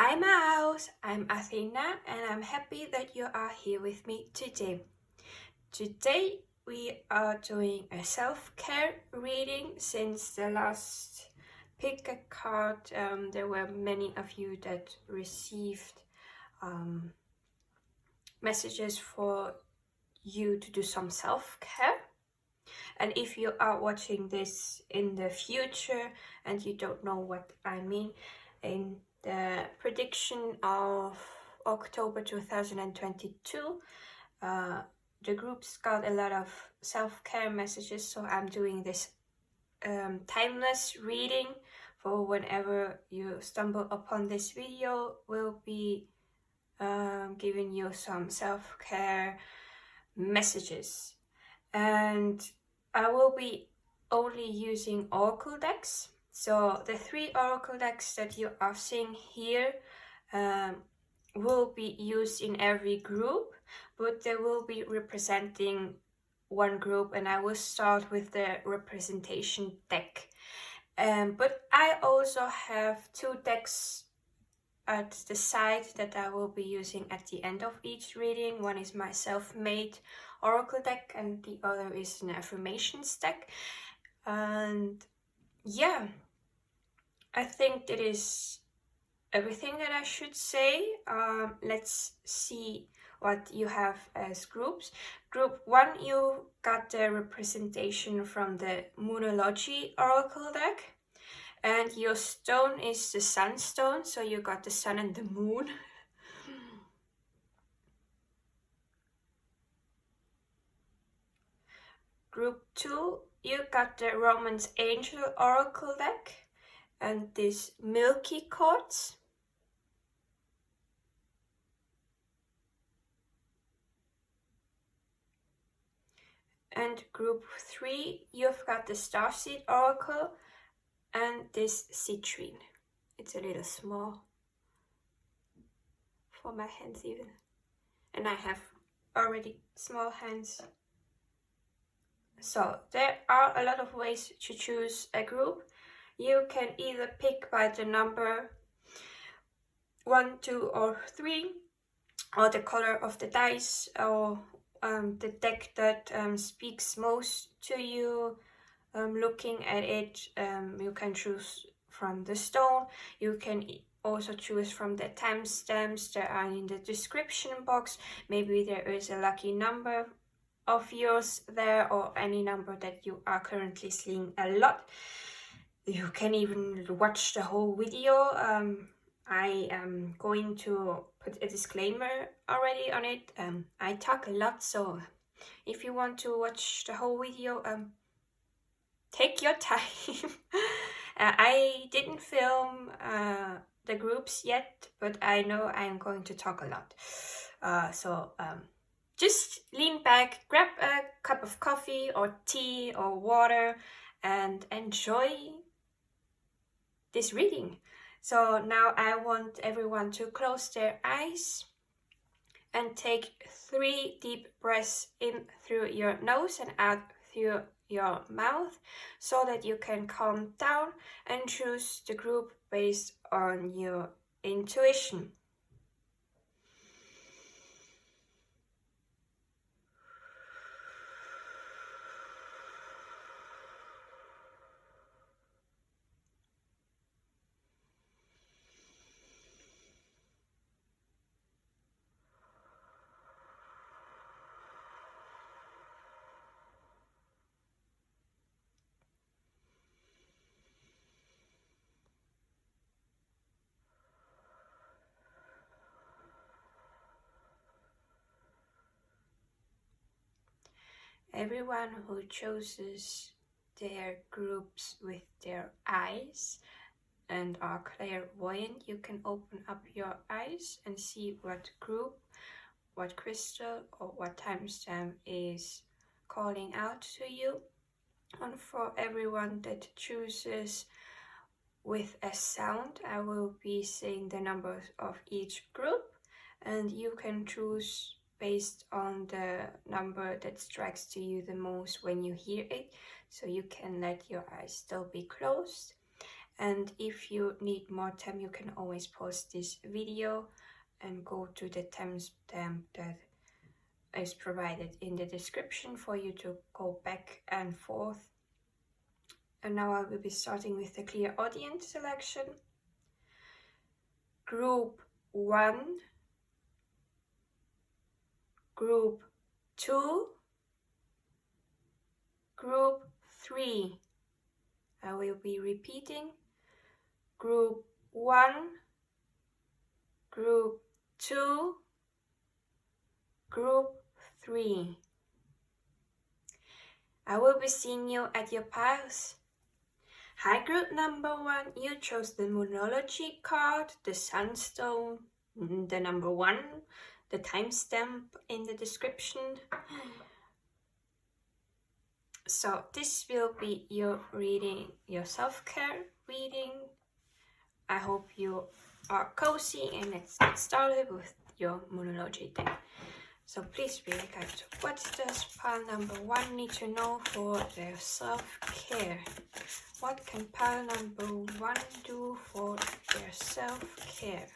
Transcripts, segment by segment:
Hi Mouse, I'm Athina and I'm happy that you are here with me today. Today we are doing a self-care reading. Since the last pick a card, there were many of you that received messages for you to do some self-care. And if you are watching this in the future and you don't know what I mean, in the prediction of October 2022, the groups got a lot of self-care messages, so I'm doing this timeless reading for whenever you stumble upon this video. Will be giving you some self-care messages, and I will be only using oracle decks. So the 3 oracle decks that you are seeing here will be used in every group, but they will be representing one group, and I will start with the representation deck. But I also have 2 decks at the side that I will be using at the end of each reading. One is my self-made oracle deck and the other is an affirmations deck. And yeah, I think that is everything that I should say. Let's see what you have as groups. Group 1, you got the representation from the Moonology oracle deck. And your stone is the sunstone, so you got the sun and the moon. Group 2, you got the Romance Angel oracle deck and this milky quartz. And group 3, you've got the starseed oracle and this citrine. It's a little small for my hands even, and I have already small hands. So there are a lot of ways to choose a group. You can either pick by the number 1, 2 or 3, or the color of the dice, or the deck that speaks most to you. Looking at it, you can choose from the stone. You can also choose from the timestamps that are in the description box. Maybe there is a lucky number of yours there, or any number that you are currently seeing a lot. You can even watch the whole video. I am going to put a disclaimer already on it. I talk a lot, so if you want to watch the whole video, take your time. I didn't film the groups yet, but I know I'm going to talk a lot. So just lean back, grab a cup of coffee or tea or water and enjoy this reading. So now I want everyone to close their eyes and take 3 deep breaths in through your nose and out through your mouth, so that you can calm down and choose the group based on your intuition. Everyone who chooses their groups with their eyes and are clairvoyant, you can open up your eyes and see what group, what crystal or what timestamp is calling out to you. And for everyone that chooses with a sound, I will be saying the numbers of each group, and you can choose based on the number that strikes to you the most when you hear it, so you can let your eyes still be closed. And if you need more time, you can always pause this video and go to the timestamp that is provided in the description for you to go back and forth. And now I will be starting with the Clairaudiant selection. Group 1, Group 2, Group 3. I will be repeating. Group 1, Group 2, Group 3. I will be seeing you at your piles. Hi, group number 1. You chose the Moonology card, the Sunstone, the number 1, the timestamp in the description. So this will be your reading, your self-care reading. I hope you are cozy, and let's get started with your Moonology deck. So please be like, what does pile number 1 need to know for their self-care? What can pile number 1 do for their self-care?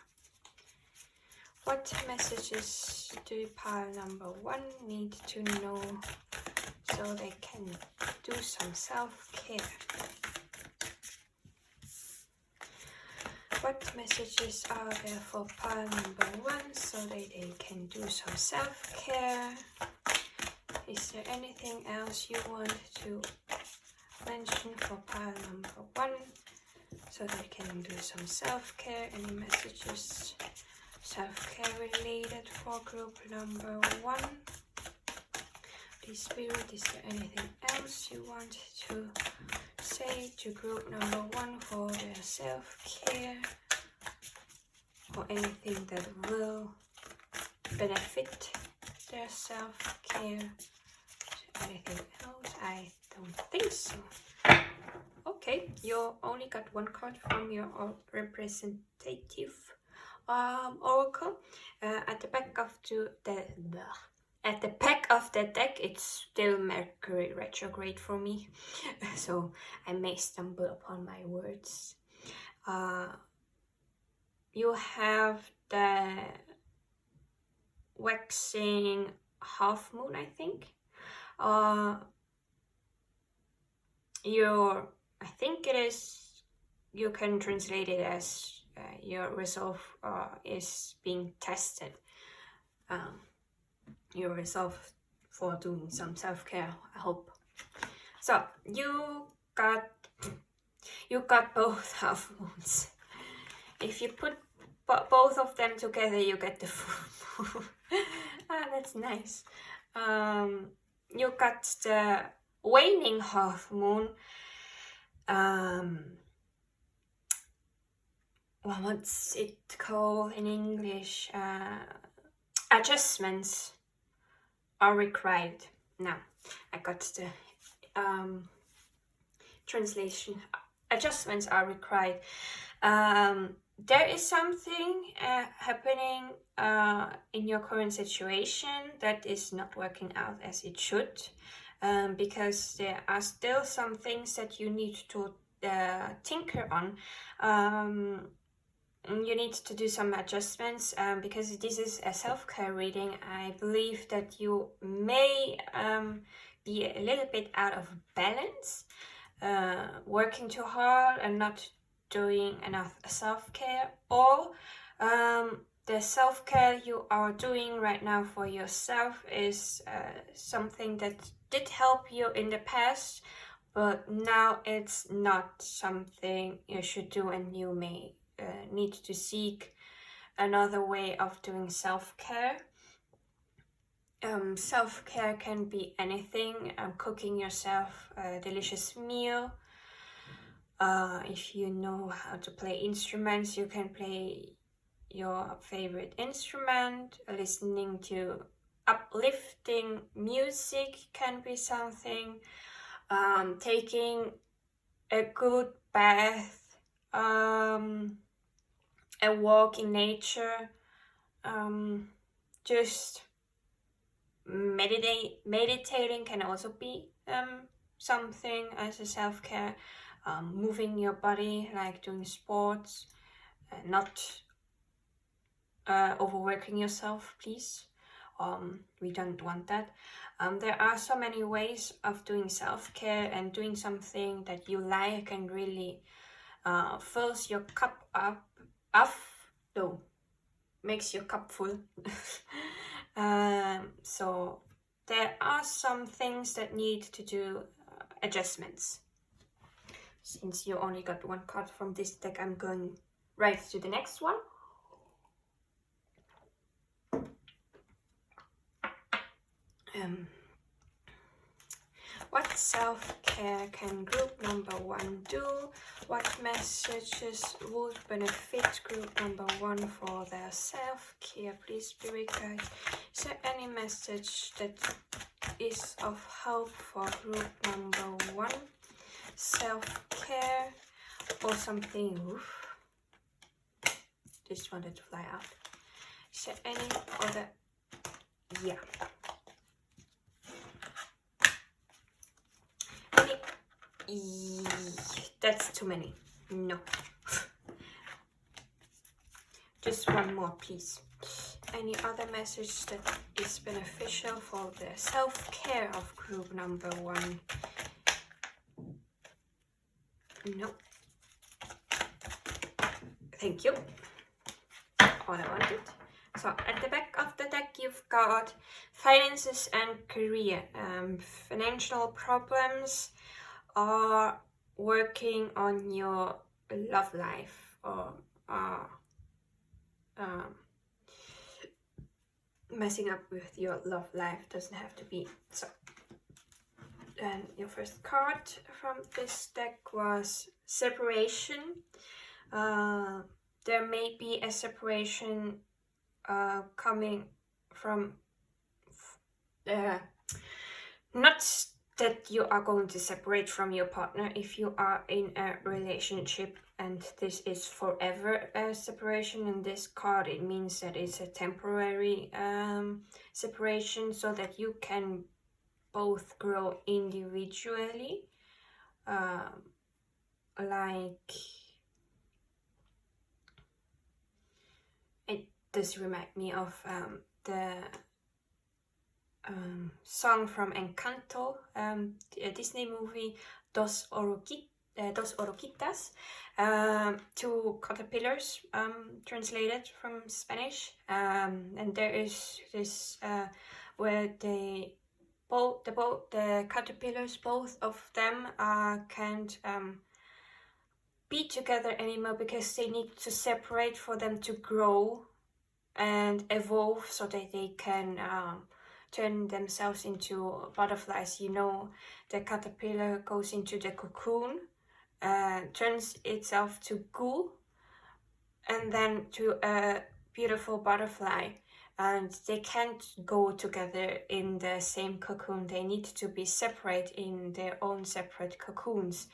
What messages do pile number 1 need to know so they can do some self-care? What messages are there for pile number 1 so that they can do some self-care? Is there anything else you want to mention for pile number 1 so they can do some self-care? Any messages self-care related for group number 1? Please, Spirit, is there anything else you want to say to group number 1 for their self-care, or anything that will benefit their self-care? Anything else? I don't think so. Okay, you only got one card from your representative oracle. At the back of the back of the deck, it's still Mercury retrograde for me, so I may stumble upon my words. You have the waxing half moon, I think. I think it is, you can translate it as your resolve is being tested. Your resolve for doing some self-care, I hope. So you got both half moons. If you put both of them together, you get the full moon. That's nice. You got the waning half moon. Well, what's it called in English? Adjustments are required. Now, I got the translation. Adjustments are required. There is something happening in your current situation that is not working out as it should, because there are still some things that you need to tinker on. You need to do some adjustments, because this is a self-care reading. I believe that you may be a little bit out of balance, working too hard and not doing enough self-care, or the self-care you are doing right now for yourself is something that did help you in the past, but now it's not something you should do, and you may need to seek another way of doing self-care. Self-care can be anything. Cooking yourself a delicious meal. If you know how to play instruments, you can play your favorite instrument. Listening to uplifting music can be something. Taking a good bath, a walk in nature, just meditating can also be something as a self-care. moving your body, like doing sports, not overworking yourself, please. We don't want that. There are so many ways of doing self-care and doing something that you like and really fills your cup up, makes your cup full. So there are some things that need to do adjustments. Since you only got one card from this deck, I'm going right to the next one. What self-care can group number 1 do? What messages would benefit group number 1 for their self-care? Please, Spirit guides, is there any message that is of help for group number 1? Self-care or something? Oof. Just wanted to fly out. Is there any other? Yeah. That's too many. No. Just one more, please. Any other message that is beneficial for the self-care of group number 1? No. Thank you. All I wanted. So at the back of the deck, you've got finances and career. Financial problems, are working on your love life, or messing up with your love life. Doesn't have to be. So then your first card from this deck was separation. There may be a separation coming from not that you are going to separate from your partner. If you are in a relationship and this is forever a separation, in this card it means that it's a temporary separation, so that you can both grow individually. Like, it does remind me of the song from Encanto, a Disney movie, Dos Oroquitas, two caterpillars, translated from Spanish, and there is this where the caterpillars, both of them, can't be together anymore because they need to separate for them to grow and evolve, so that they can turn themselves into butterflies. You know, the caterpillar goes into the cocoon, turns itself to goo, and then to a beautiful butterfly. And they can't go together in the same cocoon. They need to be separate in their own separate cocoons,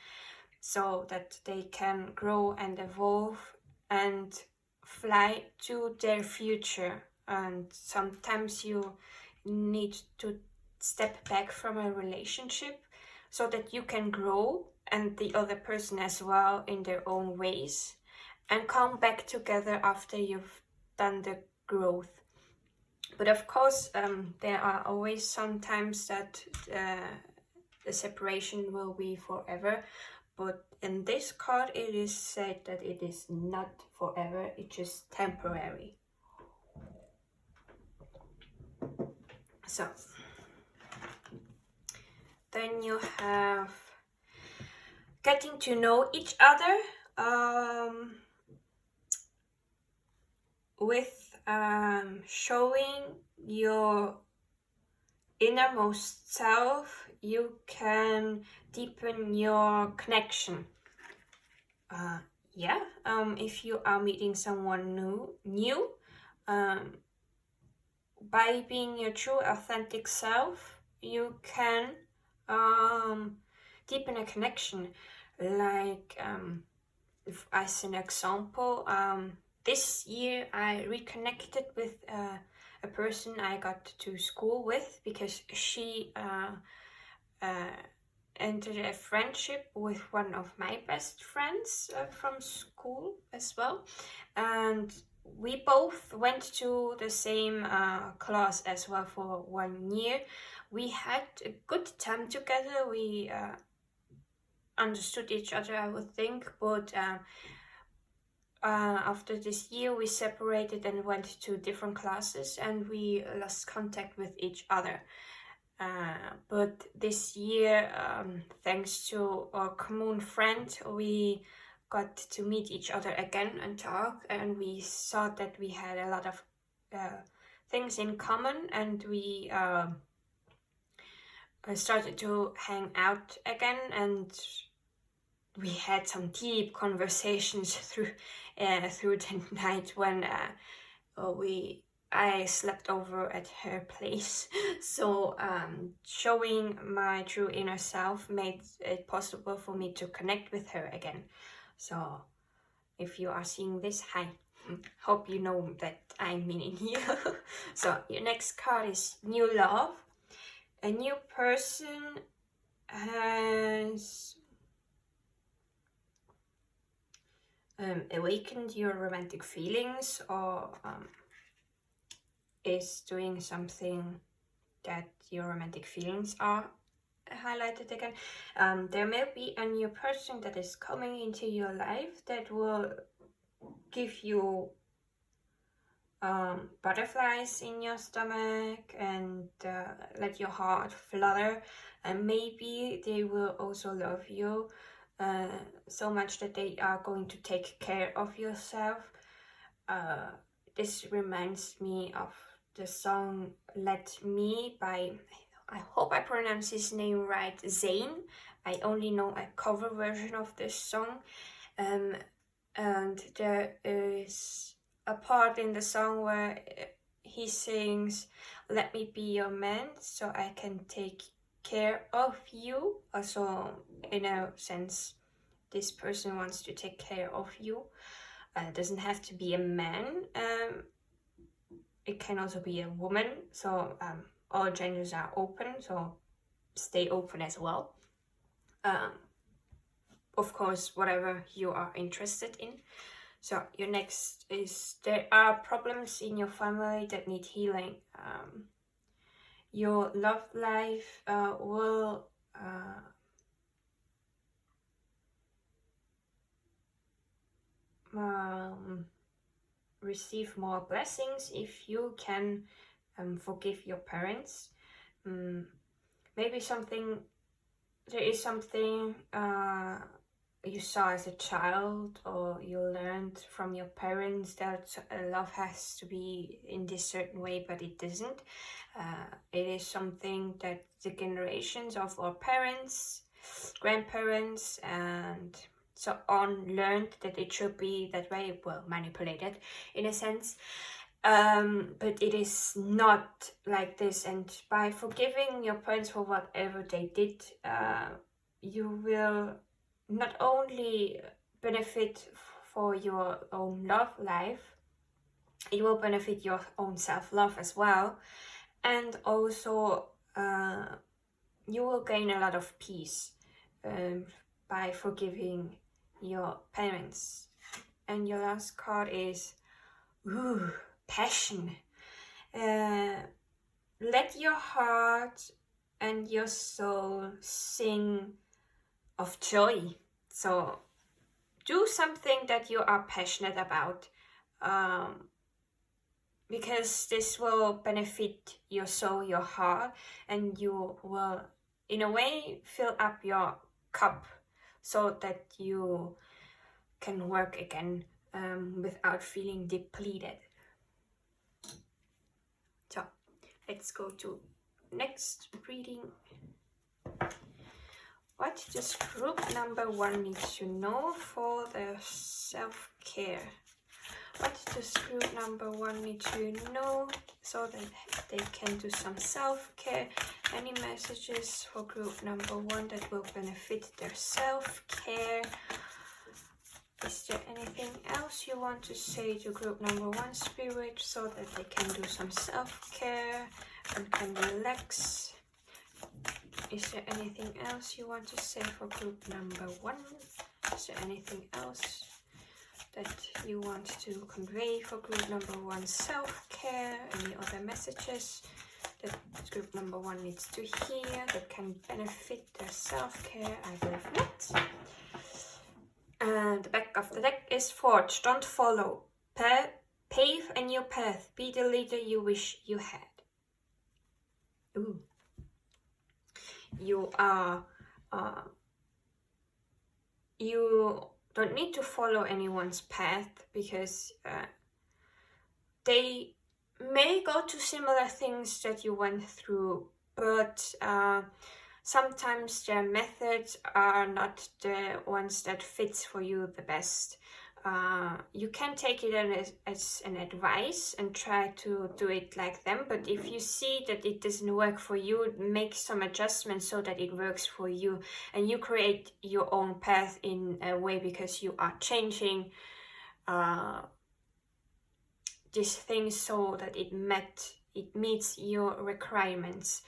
so that they can grow and evolve and fly to their future. And sometimes you need to step back from a relationship so that you can grow, and the other person as well, in their own ways, and come back together after you've done the growth. But of course, there are always some times that the separation will be forever. But in this card, it is said that it is not forever, it's just temporary. So, then you have getting to know each other, with showing your innermost self, you can deepen your connection. If you are meeting someone new, by being your true authentic self, you can deepen a connection. Like, as an example, this year I reconnected with a person I got to school with, because she entered a friendship with one of my best friends from school as well, and we both went to the same class as well for 1 year. We had a good time together. We understood each other, I would think, but after this year we separated and went to different classes, and we lost contact with each other. But this year, thanks to our common friend, we got to meet each other again and talk, and we saw that we had a lot of things in common, and we started to hang out again, and we had some deep conversations through the night when I slept over at her place. So showing my true inner self made it possible for me to connect with her again. So if you are seeing this, hi. Hope you know that I'm meaning you. So your next card is New Love. A new person has awakened your romantic feelings, or is doing something that your romantic feelings are highlighted again. There may be a new person that is coming into your life that will give you butterflies in your stomach and let your heart flutter, and maybe they will also love you so much that they are going to take care of yourself. This reminds me of the song Let Me by, I hope I pronounce his name right, Zayn. I only know a cover version of this song, and there is a part in the song where he sings, "Let me be your man so I can take care of you." Also, in a sense, this person wants to take care of you. It doesn't have to be a man. It can also be a woman. So all genders are open, so stay open as well. Of course, whatever you are interested in. So your next is, there are problems in your family that need healing. Your love life will receive more blessings if you can forgive your parents. Maybe there is something you saw as a child, or you learned from your parents that love has to be in this certain way, but it doesn't. It is something that the generations of our parents, grandparents, and so on learned that it should be that way. Well, manipulated in a sense. But it is not like this, and by forgiving your parents for whatever they did, you will not only benefit for your own love life, you will benefit your own self-love as well, and also you will gain a lot of peace by forgiving your parents. And your last card is passion. Let your heart and your soul sing of joy. So do something that you are passionate about, because this will benefit your soul, your heart, and you will in a way fill up your cup so that you can work again without feeling depleted. So let's go to next reading. What does group number 1 need to know for their self-care? What does group number 1 need to know so that they can do some self-care? Any messages for group number 1 that will benefit their self-care? Is there anything else you want to say to group number 1, Spirit, so that they can do some self-care and can relax? Is there anything else you want to say for group number 1? Is there anything else that you want to convey for group number 1 self-care? Any other messages that group number 1 needs to hear that can benefit their self-care? I believe not. And the back of the deck is Forge. Don't follow. Pave a new path. Be the leader you wish you had. Ooh. You are... you don't need to follow anyone's path because they may go to similar things that you went through, but sometimes their methods are not the ones that fits for you the best. You can take it as an advice and try to do it like them, but if you see that it doesn't work for you, make some adjustments so that it works for you, and you create your own path in a way because you are changing these things so that it meets your requirements.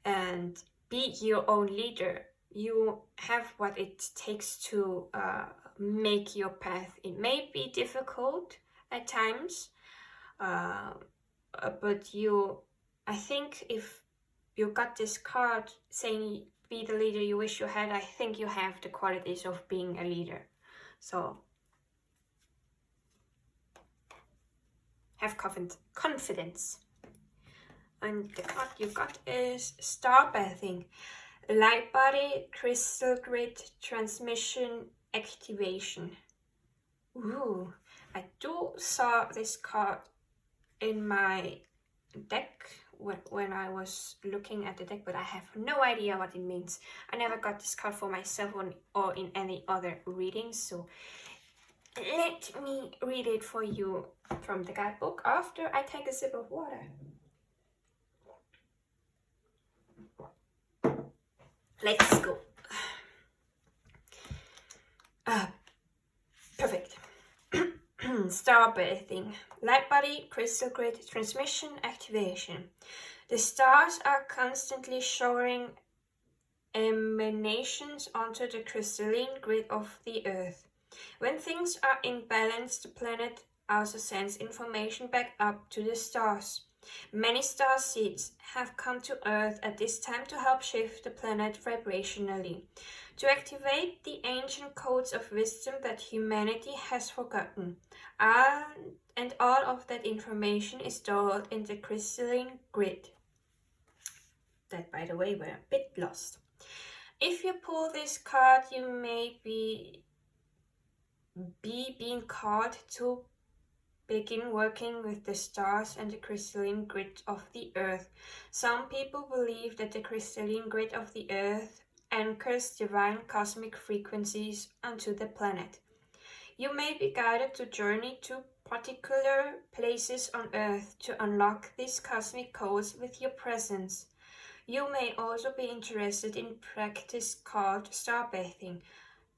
And be your own leader. You have what it takes to make your path. It may be difficult at times, but I think if you got this card saying be the leader you wish you had, I think you have the qualities of being a leader. So have confidence. And the card you got is Star Bathing. Light body, crystal grid, transmission, activation. Ooh, I do saw this card in my deck when I was looking at the deck, but I have no idea what it means. I never got this card for myself or in any other readings, so let me read it for you from the guidebook after I take a sip of water. Let's go. Perfect. Star bathing. Light body, crystal grid, transmission, activation. The stars are constantly showering emanations onto the crystalline grid of the Earth. When things are in balance, the planet also sends information back up to the stars. Many star seeds have come to Earth at this time to help shift the planet vibrationally, to activate the ancient codes of wisdom that humanity has forgotten. And all of that information is stored in the crystalline grid. That, by the way, we're a bit lost. If you pull this card, you may be being called to begin working with the stars and the crystalline grid of the Earth. Some people believe that the crystalline grid of the Earth anchors divine cosmic frequencies onto the planet. You may be guided to journey to particular places on Earth to unlock these cosmic codes with your presence. You may also be interested in practice called star bathing.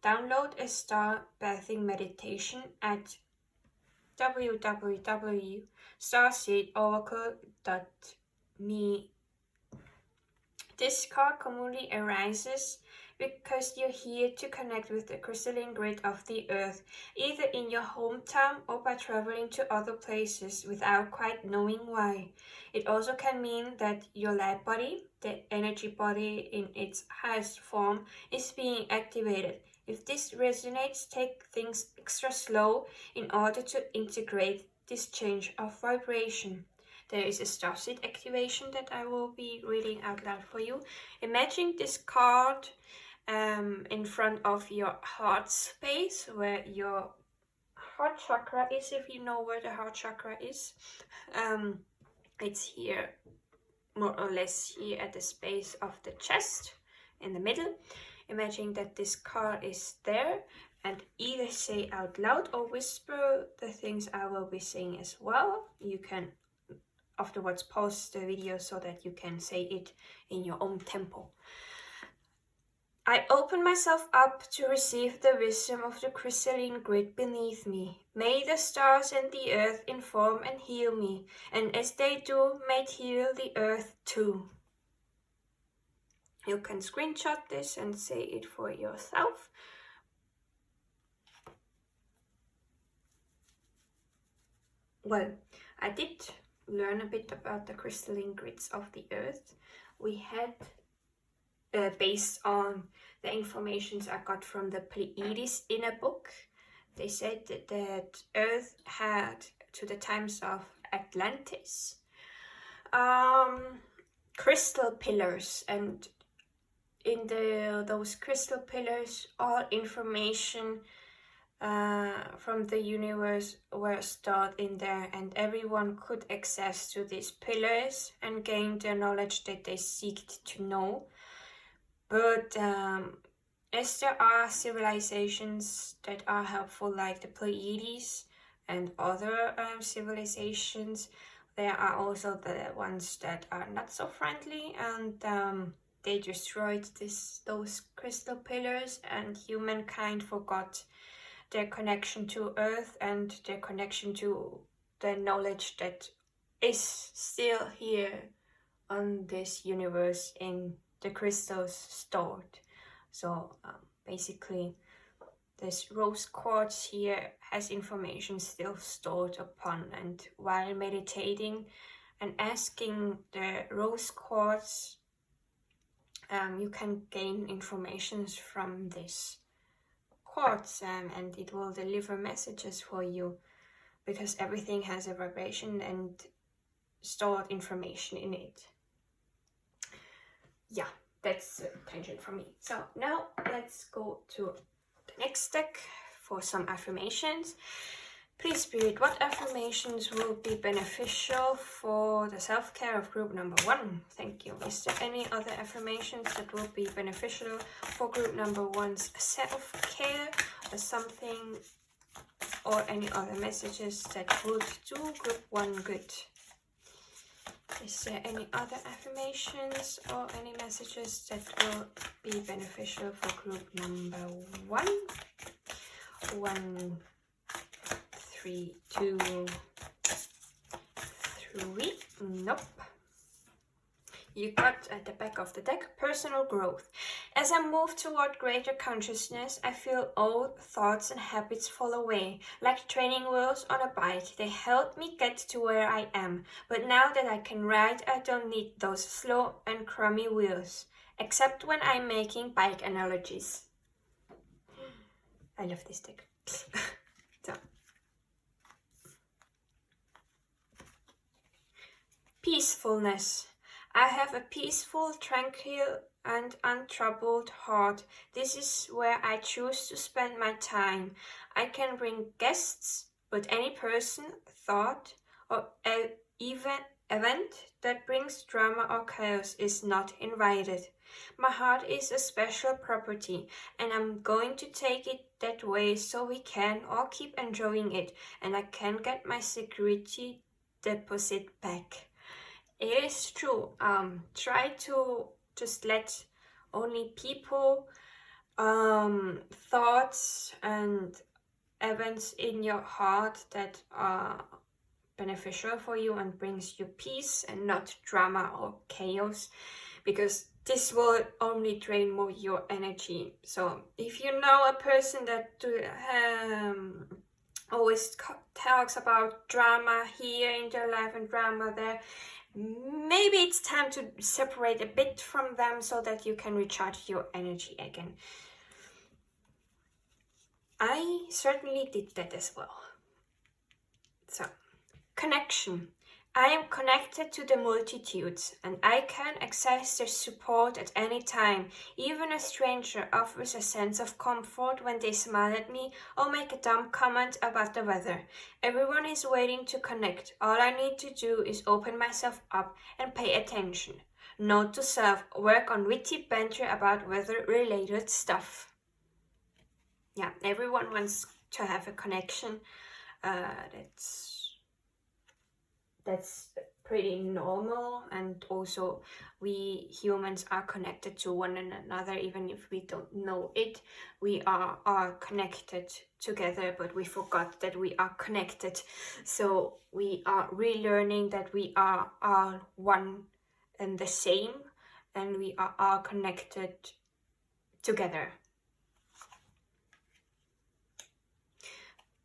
Download a star bathing meditation at www.starseedoracle.me. This card commonly arises because you're here to connect with the crystalline grid of the Earth, either in your hometown or by traveling to other places without quite knowing why. It also can mean that your light body, the energy body in its highest form, is being activated. If this resonates, take things extra slow in order to integrate this change of vibration. There is a starseed activation that I will be reading out loud for you. Imagine this card in front of your heart space, where your heart chakra is, if you know where the heart chakra is. It's here, more or less here at the space of the chest, in the middle. Imagine that this card is there, and either say out loud or whisper the things I will be saying as well. You can afterwards pause the video so that you can say it in your own tempo. I open myself up to receive the wisdom of the crystalline grid beneath me. May the stars and the earth inform and heal me, and as they do, may it heal the earth too. You can screenshot this and say it for yourself. Well, I did learn a bit about the crystalline grids of the earth. We had, based on the information I got from the Pleiades in a book, they said that earth had, to the times of Atlantis, crystal pillars, and in those crystal pillars, all information from the universe were stored in there, and everyone could access to these pillars and gain the knowledge that they seeked to know. But as there are civilizations that are helpful, like the Pleiades and other civilizations, there are also the ones that are not so friendly, and they destroyed those crystal pillars, and humankind forgot their connection to Earth and their connection to the knowledge that is still here on this universe in the crystals stored. So basically, this rose quartz here has information still stored upon, and while meditating and asking the rose quartz, you can gain information from this quartz, and it will deliver messages for you, because everything has a vibration and stored information in it. Yeah, that's a tangent from me. So now let's go to the next deck for some affirmations. Please, Spirit, what affirmations will be beneficial for the self-care of group number 1? Thank you. Is there any other affirmations that will be beneficial for group number 1's self-care, or something, or any other messages that would do group 1 good? Is there any other affirmations or any messages that will be beneficial for group number 1? 1, 3, 2, 3. Nope. You got at the back of the deck, personal growth. As I move toward greater consciousness, I feel old thoughts and habits fall away. Like training wheels on a bike, they help me get to where I am. But now that I can ride, I don't need those slow and crummy wheels. Except when I'm making bike analogies. I love this deck. So. Peacefulness. I have a peaceful, tranquil, and untroubled heart. This is where I choose to spend my time. I can bring guests, but any person, thought, or event that brings drama or chaos is not invited. My heart is a special property, and I'm going to take it that way so we can all keep enjoying it, and I can get my security deposit back. It is true. Try to just let only people, thoughts and events in your heart that are beneficial for you and brings you peace, and not drama or chaos, because this will only drain more your energy. So if you know a person that always talks about drama here in their life and drama there, maybe it's time to separate a bit from them so that you can recharge your energy again. I certainly did that as well. So, connection. I am connected to the multitudes, and I can access their support at any time. Even a stranger offers a sense of comfort when they smile at me or make a dumb comment about the weather. Everyone is waiting to connect. All I need to do is open myself up and pay attention. Note to self, work on witty banter about weather-related stuff. Yeah, everyone wants to have a connection. That's pretty normal, and also we humans are connected to one another. Even if we don't know it, we are connected together, but we forgot that we are connected. So we are relearning that we are all one and the same, and we are all connected together.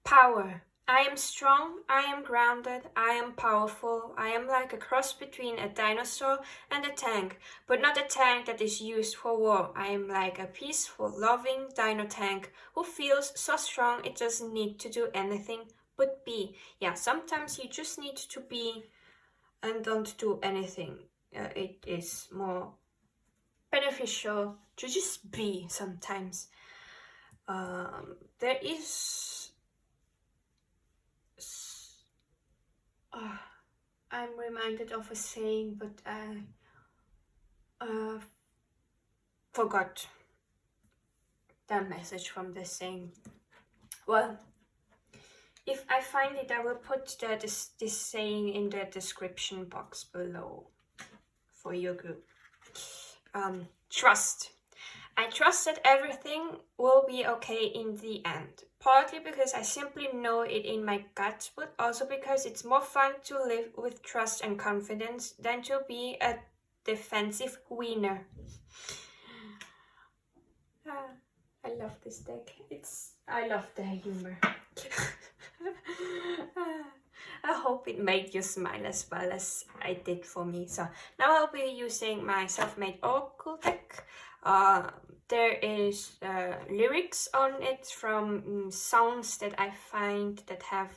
Power. I am strong, I am grounded, I am powerful, I am like a cross between a dinosaur and a tank, but not a tank that is used for war. I am like a peaceful, loving dino tank who feels so strong it doesn't need to do anything but be. Yeah, sometimes you just need to be and don't do anything. It is more beneficial to just be sometimes. There is I'm reminded of a saying, but I forgot the message from the saying. Well, if I find it, I will put this saying in the description box below for your group. Trust. I trust that everything will be okay in the end. Partly because I simply know it in my gut, but also because it's more fun to live with trust and confidence than to be a defensive wiener. I love this deck. I love the humor. I hope it made you smile as well as I did for me. So now I'll be using my self-made oracle deck. There is lyrics on it from songs that I find that have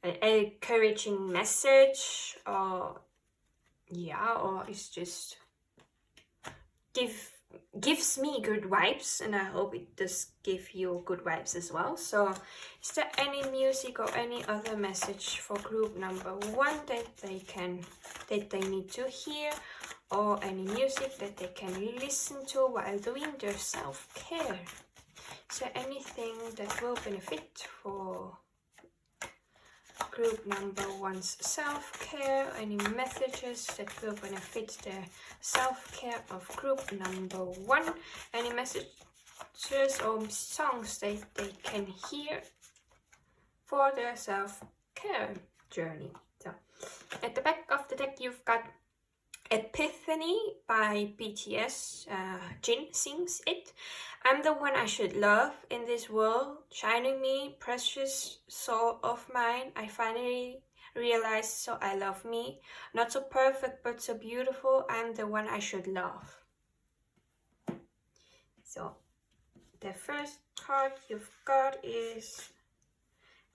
an encouraging message, or it's just gives me good vibes, and I hope it does give you good vibes as well. So is there any music or any other message for group number 1 that they need to hear, or any music that they can listen to while doing their self-care? Is there anything that will benefit for group number 1's self-care? Any messages that will benefit the self-care of group number 1? Any messages or songs that they can hear for their self-care journey? So at the back of the deck you've got Epiphany by BTS. Jen sings it. I'm the one I should love in this world, shining me, precious soul of mine. I finally realized, so I love me. Not so perfect, but so beautiful. I'm the one I should love. So the first card you've got is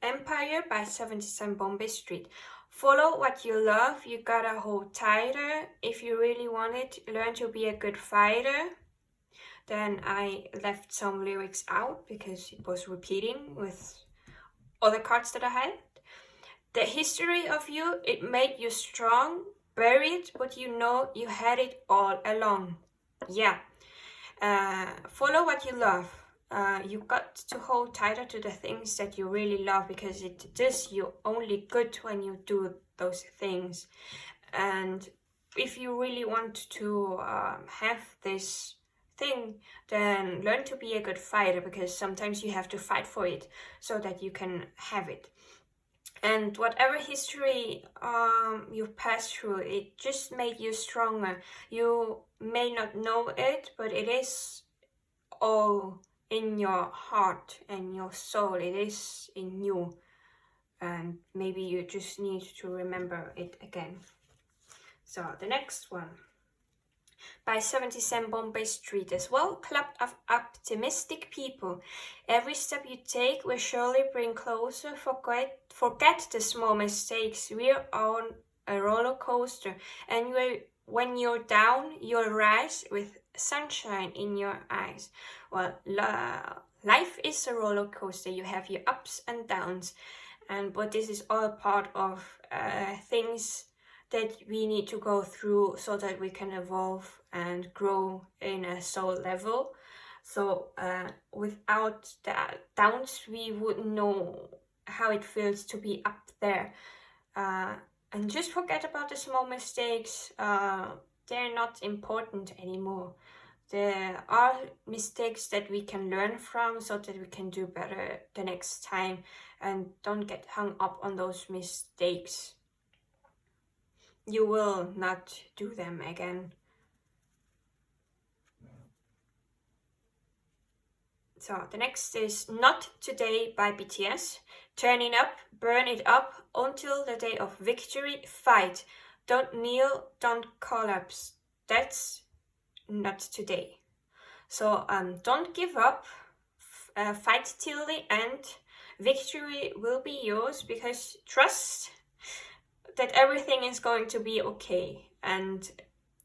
Empire by 77 Bombay Street. Follow what you love, you gotta hold tighter. If you really want it, learn to be a good fighter. Then I left some lyrics out because it was repeating with other cards that I had. The history of you, it made you strong. Buried, but you know you had it all along. Yeah. Follow what you love. You got to hold tighter to the things that you really love, because it does you only good when you do those things. And if you really want to have this thing, then learn to be a good fighter, because sometimes you have to fight for it so that you can have it. And whatever history you've passed through, it just made you stronger. You may not know it, but it is all in your heart and your soul. It is in you, and maybe you just need to remember it again. So the next one by 77 Bombay Street as well. Club of optimistic people. Every step you take will surely bring closer. Forget the small mistakes. We're on a roller coaster, and when you're down, you'll rise with sunshine in your eyes. Well, life is a roller coaster. You have your ups and downs, but this is all part of things that we need to go through so that we can evolve and grow in a soul level. So without the downs, we wouldn't know how it feels to be up there. And just forget about the small mistakes. They're not important anymore. There are mistakes that we can learn from so that we can do better the next time, and don't get hung up on those mistakes. you will not do them again. So the next is Not Today by BTS. Turn it up, burn it up until the day of victory. Fight. Don't kneel, don't collapse. That's not today. So don't give up. Fight till the end. Victory will be yours, because trust that everything is going to be okay, and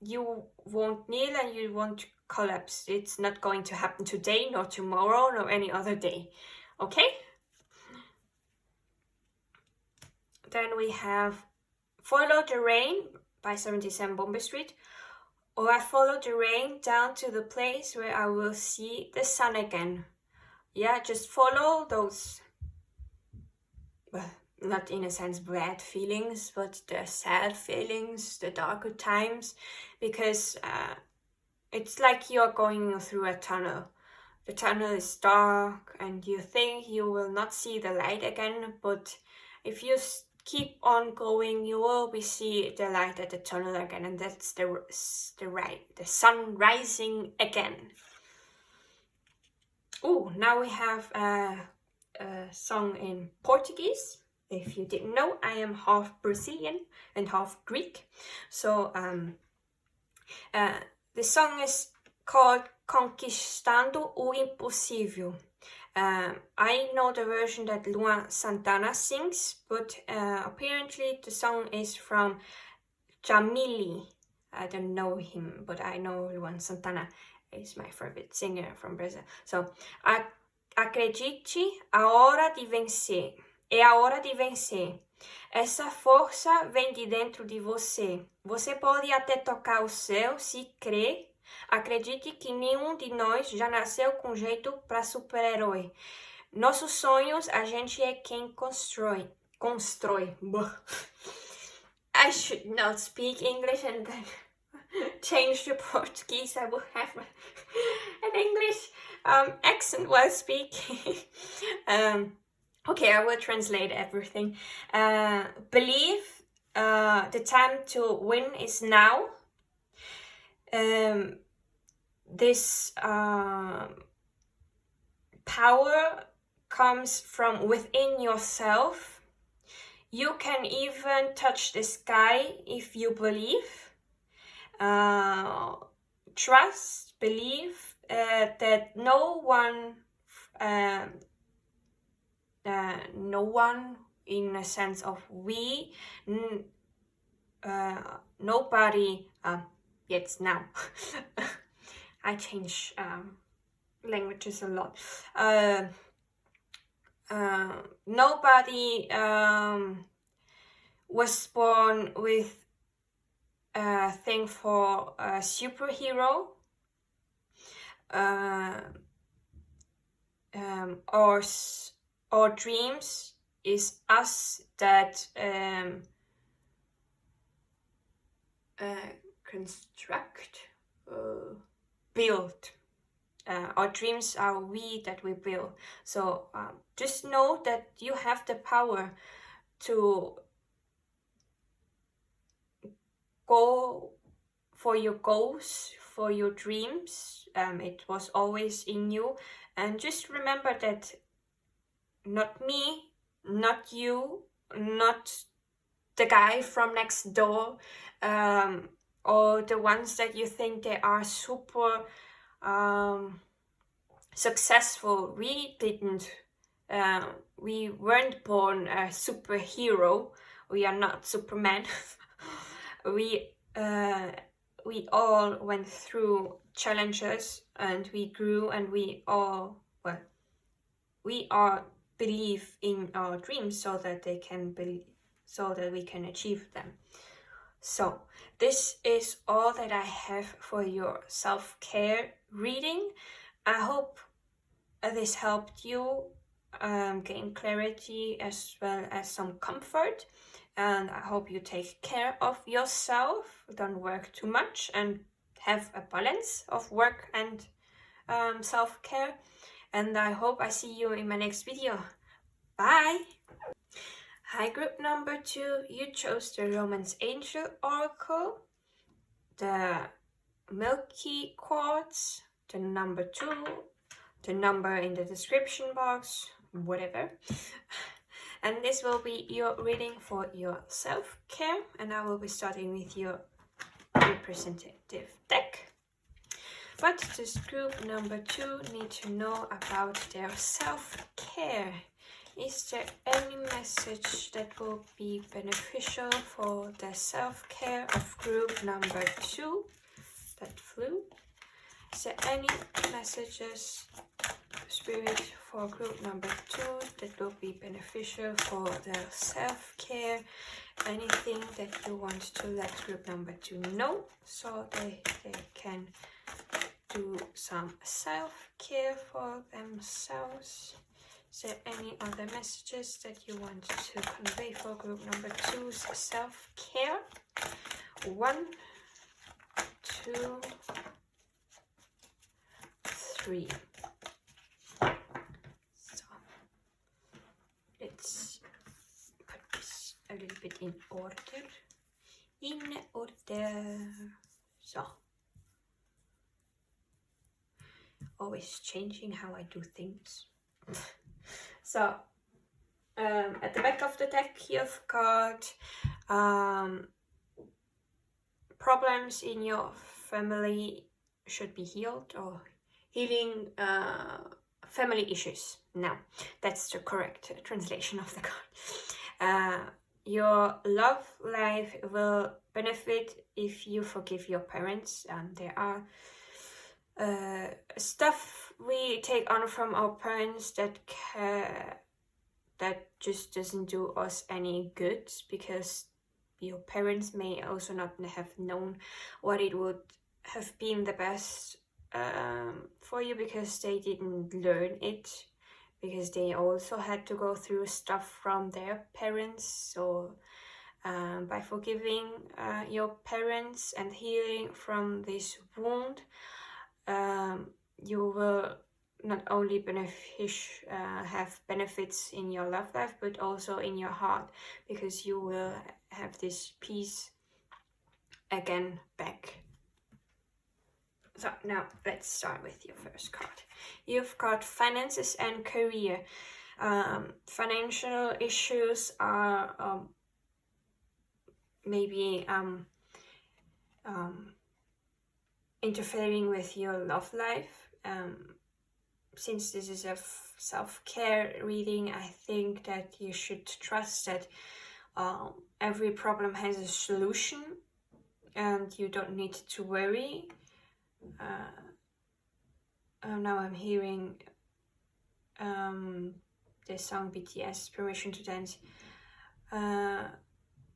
you won't kneel and you won't collapse. It's not going to happen today, nor tomorrow, nor any other day. Okay? Then we have Follow the Rain by 77 Bombay Street. Or I follow the rain down to the place where I will see the sun again. Yeah, just follow those, well, not in a sense bad feelings, but the sad feelings, the darker times, because it's like you're going through a tunnel. The tunnel is dark and you think you will not see the light again, but if you keep on going, you will see the light at the tunnel again, and that's the sun rising again. Oh, now we have a song in Portuguese. If you didn't know, I am half Brazilian and half Greek. So the song is called Conquistando o Impossível. I know the version that Luan Santana sings, but apparently the song is from Jamili. I don't know him, but I know Luan Santana is my favorite singer from Brazil. So, acredite, a hora de vencer. É a hora de vencer. Essa força vem de dentro de você. Você pode até tocar o céu se crer. Acredite que nenhum de nós já nasceu com jeito para super-herói. Nossos sonhos a gente é quem constrói. I should not speak English and then change to Portuguese. I will have an English accent while speaking. Okay, I will translate everything. Believe the time to win is now. This power comes from within yourself. You can even touch the sky if you believe. Trust, believe that no one in a sense of we, nobody, yes, now I change languages a lot. Nobody was born with a thing for a superhero, or dreams is us that construct, build. Our dreams are we that we build. So just know that you have the power to go for your goals, for your dreams. It was always in you. And just remember that not me, not you, not the guy from next door, or the ones that you think they are super successful. We didn't. We weren't born a superhero. We are not Superman. We all went through challenges and we grew, and we all believe in our dreams so that they can so that we can achieve them. So this is all that I have for your self-care reading. I hope this helped you gain clarity as well as some comfort, and I hope you take care of yourself, don't work too much, and have a balance of work and self-care. And I hope I see you in my next video. Bye! Hi, group number 2, you chose the Romance Angel Oracle, the Milky Quartz, the number 2, the number in the description box, whatever. And this will be your reading for your self-care, and I will be starting with your representative deck. What does group number 2 need to know about their self-care? Is there any message that will be beneficial for the self-care of group number 2 that flew? Is there any messages, Spirit, for group number 2 that will be beneficial for their self-care? Anything that you want to let group number 2 know so they can do some self-care for themselves? Is there any other messages that you want to convey for group number 2's self-care? 1, 2, 3. So let's put this a little bit in order. So always changing how I do things. So at the back of the deck you've got problems in your family should be healed, or healing family issues. Now that's the correct translation of the card. Your love life will benefit if you forgive your parents. There are stuff we take on from our parents that just doesn't do us any good, because your parents may also not have known what it would have been the best for you, because they didn't learn it, because they also had to go through stuff from their parents. So by forgiving your parents and healing from this wound, you will not only have benefits in your love life, but also in your heart, because you will have this peace again back. So now let's start with your first card. You've got finances and career. Financial issues are maybe interfering with your love life. Since this is a self-care reading, I think that you should trust that every problem has a solution and you don't need to worry. Now I'm hearing the song BTS, Permission to Dance.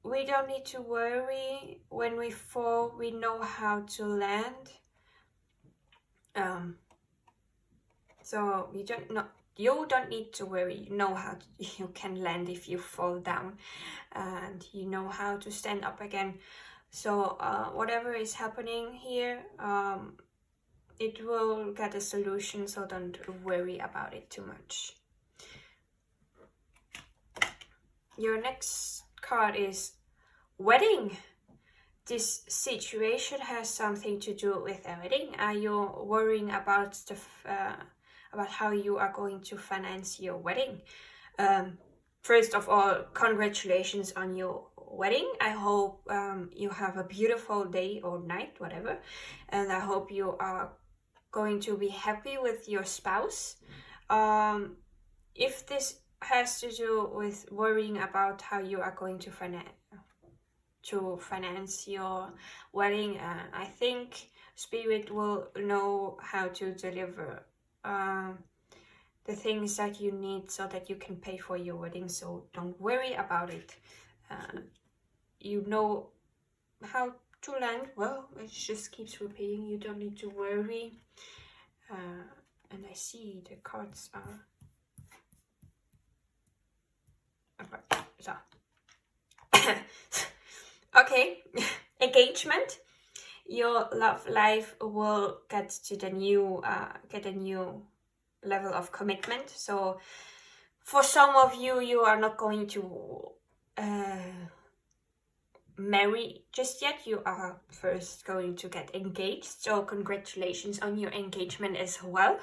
We don't need to worry. When we fall, we know how to land. So you don't need to worry. You know how you can land if you fall down, and you know how to stand up again. So whatever is happening here, it will get a solution, so don't worry about it too much. Your next card is wedding. This situation has something to do with a wedding. Are you worrying about about how you are going to finance your wedding? First of all, congratulations on your wedding. I hope you have a beautiful day or night, whatever, and I hope you are going to be happy with your spouse. If this has to do with worrying about how you are going to finance your wedding, I think Spirit will know how to deliver the things that you need so that you can pay for your wedding. So don't worry about it. You know how to land. Well, it just keeps repeating. You don't need to worry. And I see the cards are so okay. Engagement. Your love life will get to the new level of commitment. So for some of you, you are not going to marry just yet. You are first going to get engaged, so congratulations on your engagement as well.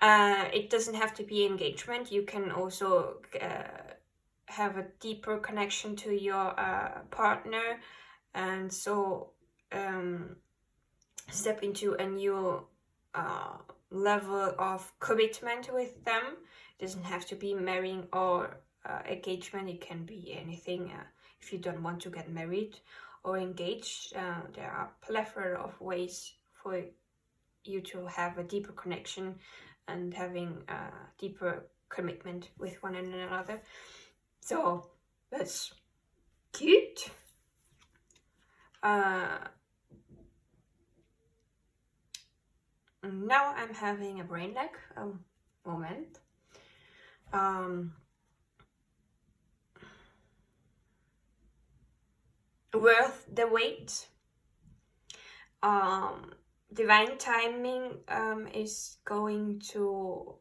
It doesn't have to be engagement. You can also have a deeper connection to your partner, and so step into a new level of commitment with them. It doesn't have to be marrying or engagement. It can be anything. If you don't want to get married or engaged, there are a plethora of ways for you to have a deeper connection and having a deeper commitment with one another. So that's cute. Now I'm having a brain lag. Moment. Worth the wait. Divine timing is going to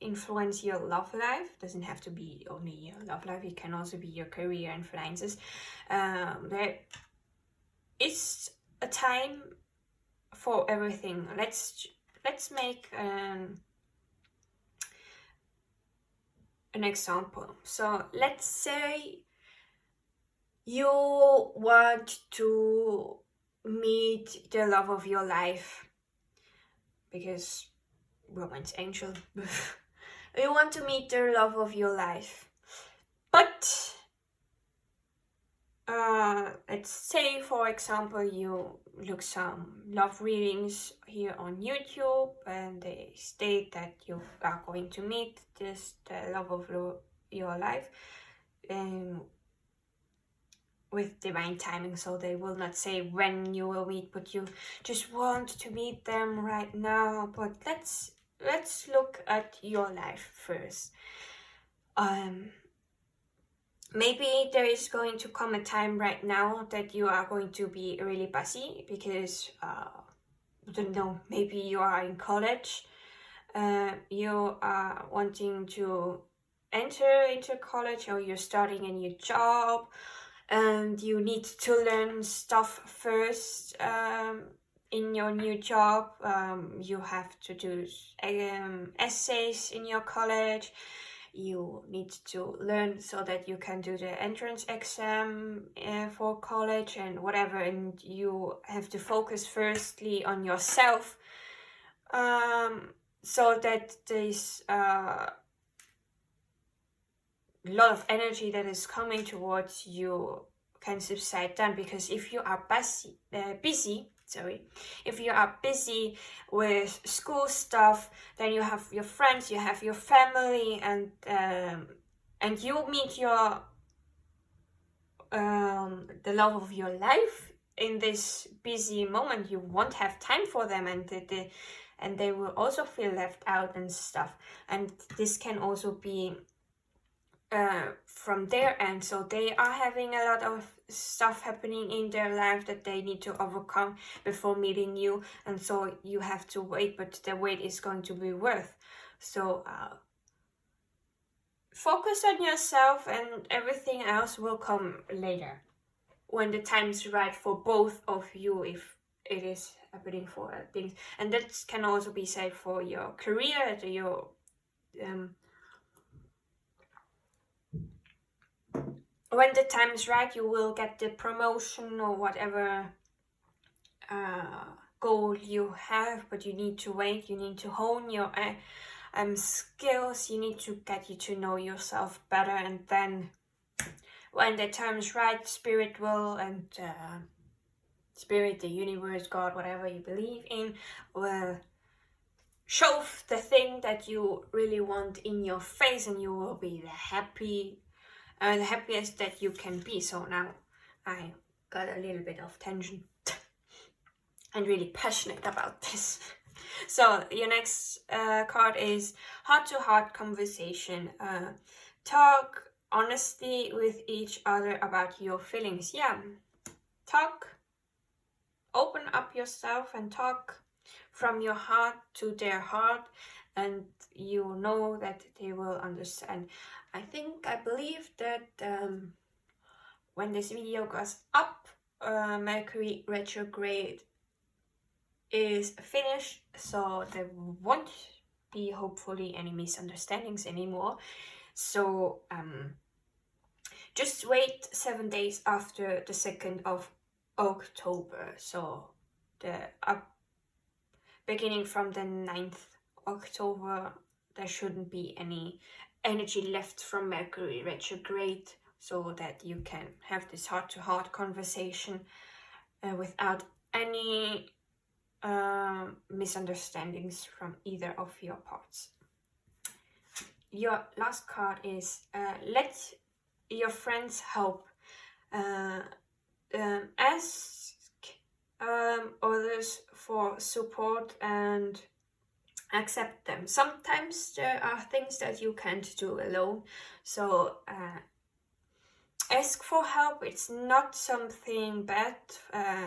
influence your love life. Doesn't have to be only your love life. It can also be your career and finances. There is a time for everything. Let's make an example. So let's say you want to meet the love of your life, because romance angel. You want to meet the love of your life, but let's say, for example, you look some love readings here on YouTube and they state that you are going to meet the love of your life with divine timing. So they will not say when you will meet, but you just want to meet them right now. But let's look at your life first. Maybe there is going to come a time right now that you are going to be really busy because, I don't know, maybe you are in college, you are wanting to enter into college, or you're starting a new job and you need to learn stuff first in your new job. You have to do essays in your college. You need to learn so that you can do the entrance exam for college and whatever, and you have to focus firstly on yourself, so that there's a lot of energy that is coming towards you can subside down. Because if you are busy, if you are busy with school stuff, then you have your friends, you have your family, and you meet your the love of your life in this busy moment. You won't have time for them, and they will also feel left out and stuff. And this can also be from their end. So they are having a lot of stuff happening in their life that they need to overcome before meeting you, and so you have to wait, but the wait is going to be worth. So focus on yourself, and everything else will come later when the time is right for both of you, if it is happening for things. And that can also be said for your career, to your when the time is right, you will get the promotion or whatever goal you have, but you need to wait. You need to hone your skills. You need to get you to know yourself better, and then when the time is right, spirit will, and spirit, the universe, God, whatever you believe in, will show the thing that you really want in your face, and you will be the happiest that you can be. So now I got a little bit of tension and really passionate about this. So your next card is heart-to-heart conversation. Talk honestly with each other about your feelings. Yeah, talk, open up yourself and talk from your heart to their heart. and you know that they will understand. I believe that when this video goes up, Mercury retrograde is finished, so there won't be hopefully any misunderstandings anymore. So just wait 7 days after the 2nd of October. So the beginning from the 9th October, there shouldn't be any energy left from Mercury retrograde, so that you can have this heart-to-heart conversation without any misunderstandings from either of your parts. Your last card is let your friends help. Ask others for support and accept them. Sometimes there are things that you can't do alone, so ask for help. It's not something bad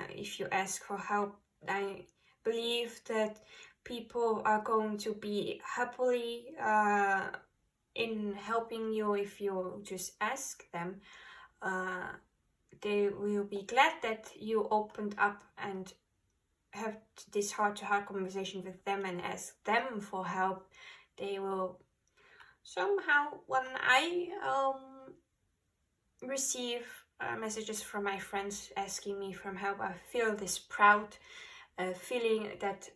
if you ask for help. I believe that people are going to be happily in helping you if you just ask them. They will be glad that you opened up and have this heart-to-heart conversation with them and ask them for help. They will somehow, when I receive messages from my friends asking me for help, I feel this proud feeling that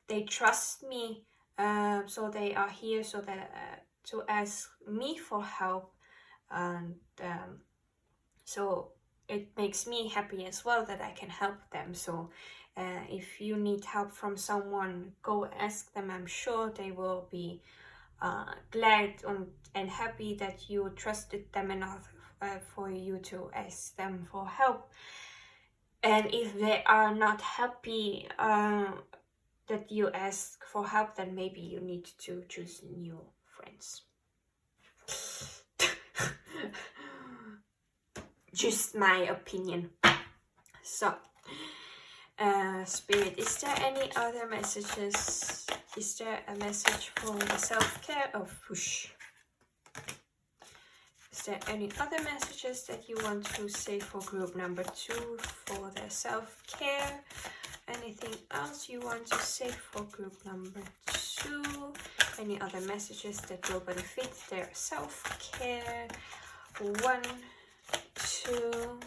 they trust me, so they are here so that to ask me for help, and so it makes me happy as well that I can help them. So if you need help from someone, go ask them. I'm sure they will be glad and happy that you trusted them enough for you to ask them for help. And if they are not happy that you ask for help, then maybe you need to choose new friends. Just my opinion. So, Spirit, is there any other messages? Is there a message for the self-care of push? Is there any other messages that you want to say for group number 2 for their self-care? Anything else you want to say for group number 2? Any other messages that will benefit their self-care? 1, 2,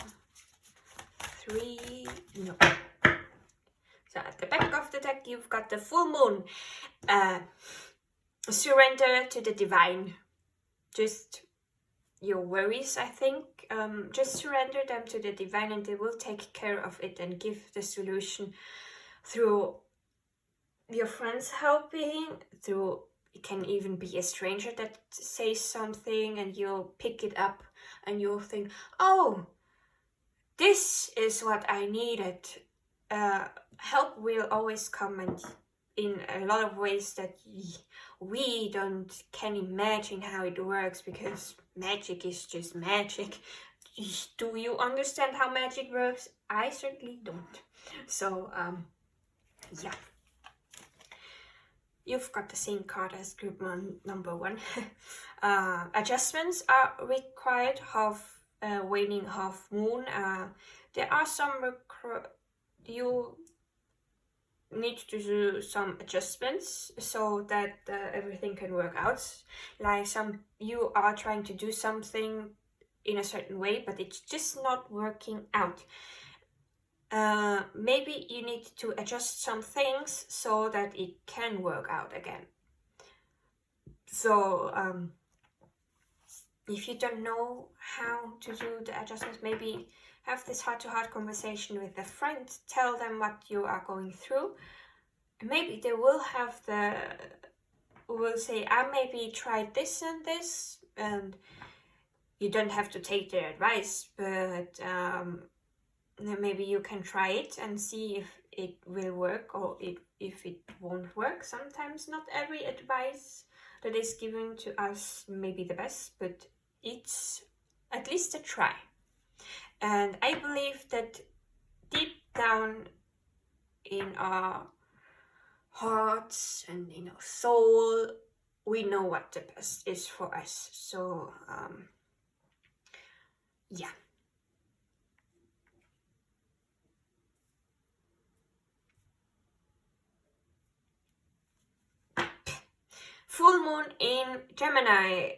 3, no. So at the back of the deck you've got the full moon. Surrender to the divine. Just your worries, I think, just surrender them to the divine and they will take care of it and give the solution through your friends helping, through, it can even be a stranger that says something and you'll pick it up and you'll think, oh, this is what I needed. Help will always come, and in a lot of ways that we can imagine how it works, because magic is just magic. Do you understand how magic works? I certainly don't. So yeah, you've got the same card as group number 1. Adjustments are required. Half waning, half moon. There are some you need to do some adjustments so that everything can work out. Like you are trying to do something in a certain way, but it's just not working out. Maybe you need to adjust some things so that it can work out again. So if you don't know how to do the adjustments, maybe have this heart-to-heart conversation with a friend. Tell them what you are going through. Maybe they will say, I maybe tried this and this, and you don't have to take their advice, but maybe you can try it and see if it will work or if it won't work. Sometimes not every advice that is given to us may be the best, but it's at least a try. And I believe that deep down in our hearts and in our soul, we know what the best is for us. So yeah. Full moon in Gemini,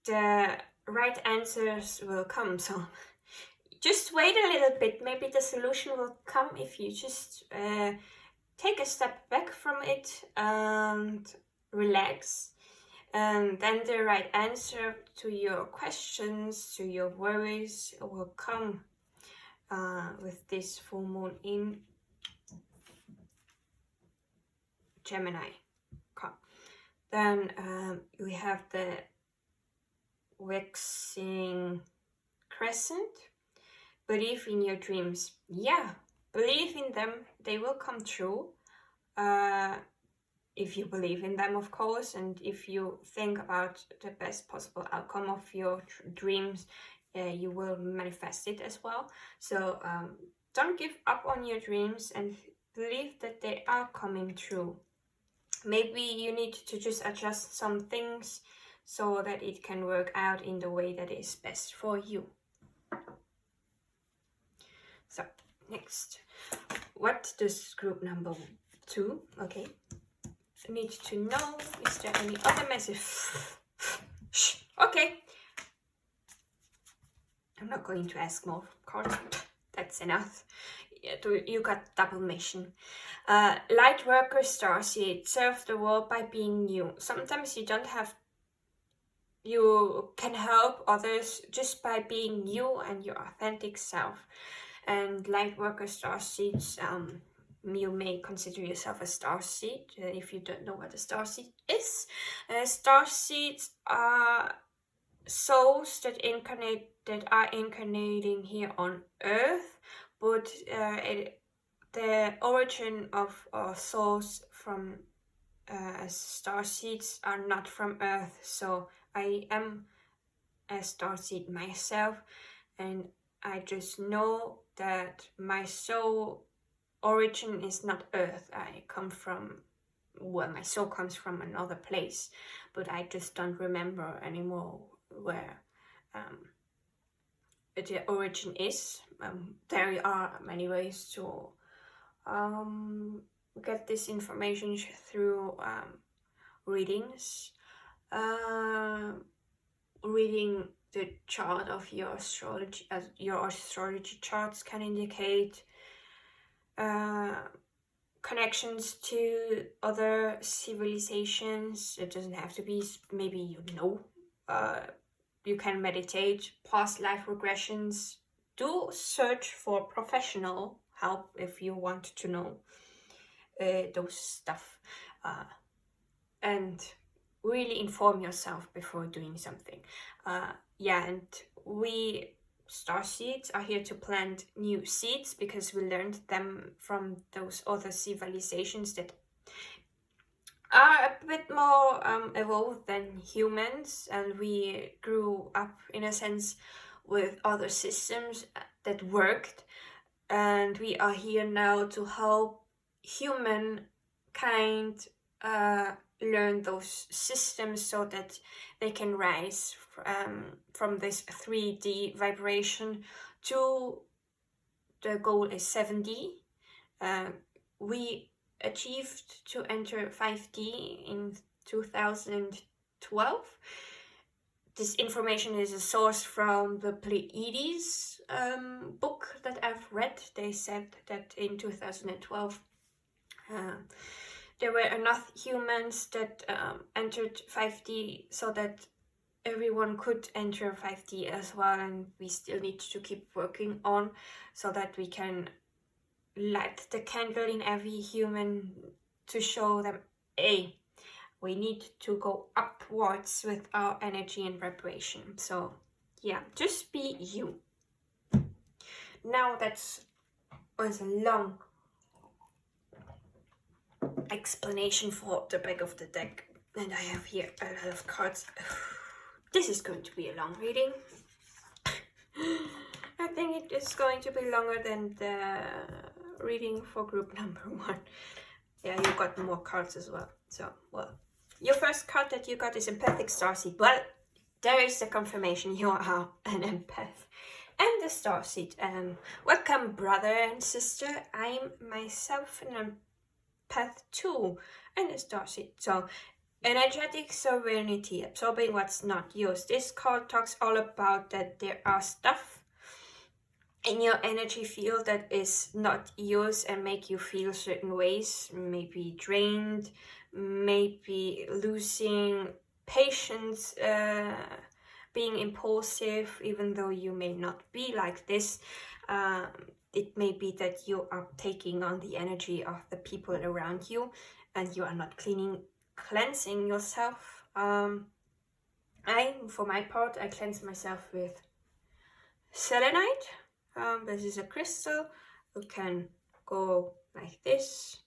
the right answers will come. So just wait a little bit. Maybe the solution will come if you just take a step back from it and relax. And then the right answer to your questions, to your worries will come with this full moon in Gemini. Okay. Then we have the waxing crescent. Believe in your dreams. Yeah, believe in them. They will come true. If you believe in them, of course, and if you think about the best possible outcome of your dreams, you will manifest it as well. So don't give up on your dreams and believe that they are coming true. Maybe you need to just adjust some things so that it can work out in the way that is best for you. So next, what does group number 2, okay, need to know? Is there any other message? Okay, I'm not going to ask more cards. That's enough. You got double mission. Light worker, starseed, serve the world by being you. Sometimes you don't have, you can help others just by being you and your authentic self. And light worker, starseeds, you may consider yourself a starseed if you don't know what a starseed is. Starseeds are souls that are incarnating here on Earth, but the origin of our souls from starseeds are not from Earth. So I am a starseed myself, and I just know that my soul origin is not Earth. I come from, well, my soul comes from another place, but I just don't remember anymore where the origin is. There are many ways to get this information through readings. Reading the chart of your astrology, your astrology charts can indicate connections to other civilizations. It doesn't have to be, maybe you know, you can meditate, past life regressions. Do search for professional help if you want to know those stuff, and really inform yourself before doing something. Yeah, and we starseeds are here to plant new seeds because we learned them from those other civilizations that are a bit more evolved than humans, and we grew up in a sense with other systems that worked, and we are here now to help humankind learn those systems so that they can rise from this 3D vibration to the goal is 7D. We achieved to enter 5D in 2012. This information is a source from the Pleiades book that I've read. They said that in 2012 there were enough humans that entered 5D so that everyone could enter 5D as well, and we still need to keep working on so that we can light the candle in every human to show them, hey, we need to go upwards with our energy and vibration. So yeah, just be you. Now that was a long explanation for the back of the deck, and I have here a lot of cards. This is going to be a long reading. I think it is going to be longer than the reading for group number 1. Yeah, you got more cards as well. So, well, your first card that you got is Empathic Starseed. Well, there is the confirmation you are an empath and the Starseed. Welcome, brother and sister. I'm myself an empath too, and a Starseed. So, energetic sovereignty, absorbing what's not yours. This card talks all about that there are stuff in your energy field that is not yours and make you feel certain ways, maybe drained, maybe losing patience, being impulsive, even though you may not be like this. It may be that you are taking on the energy of the people around you and you are not cleansing yourself. For my part, I cleanse myself with selenite. This is a crystal. You can go like this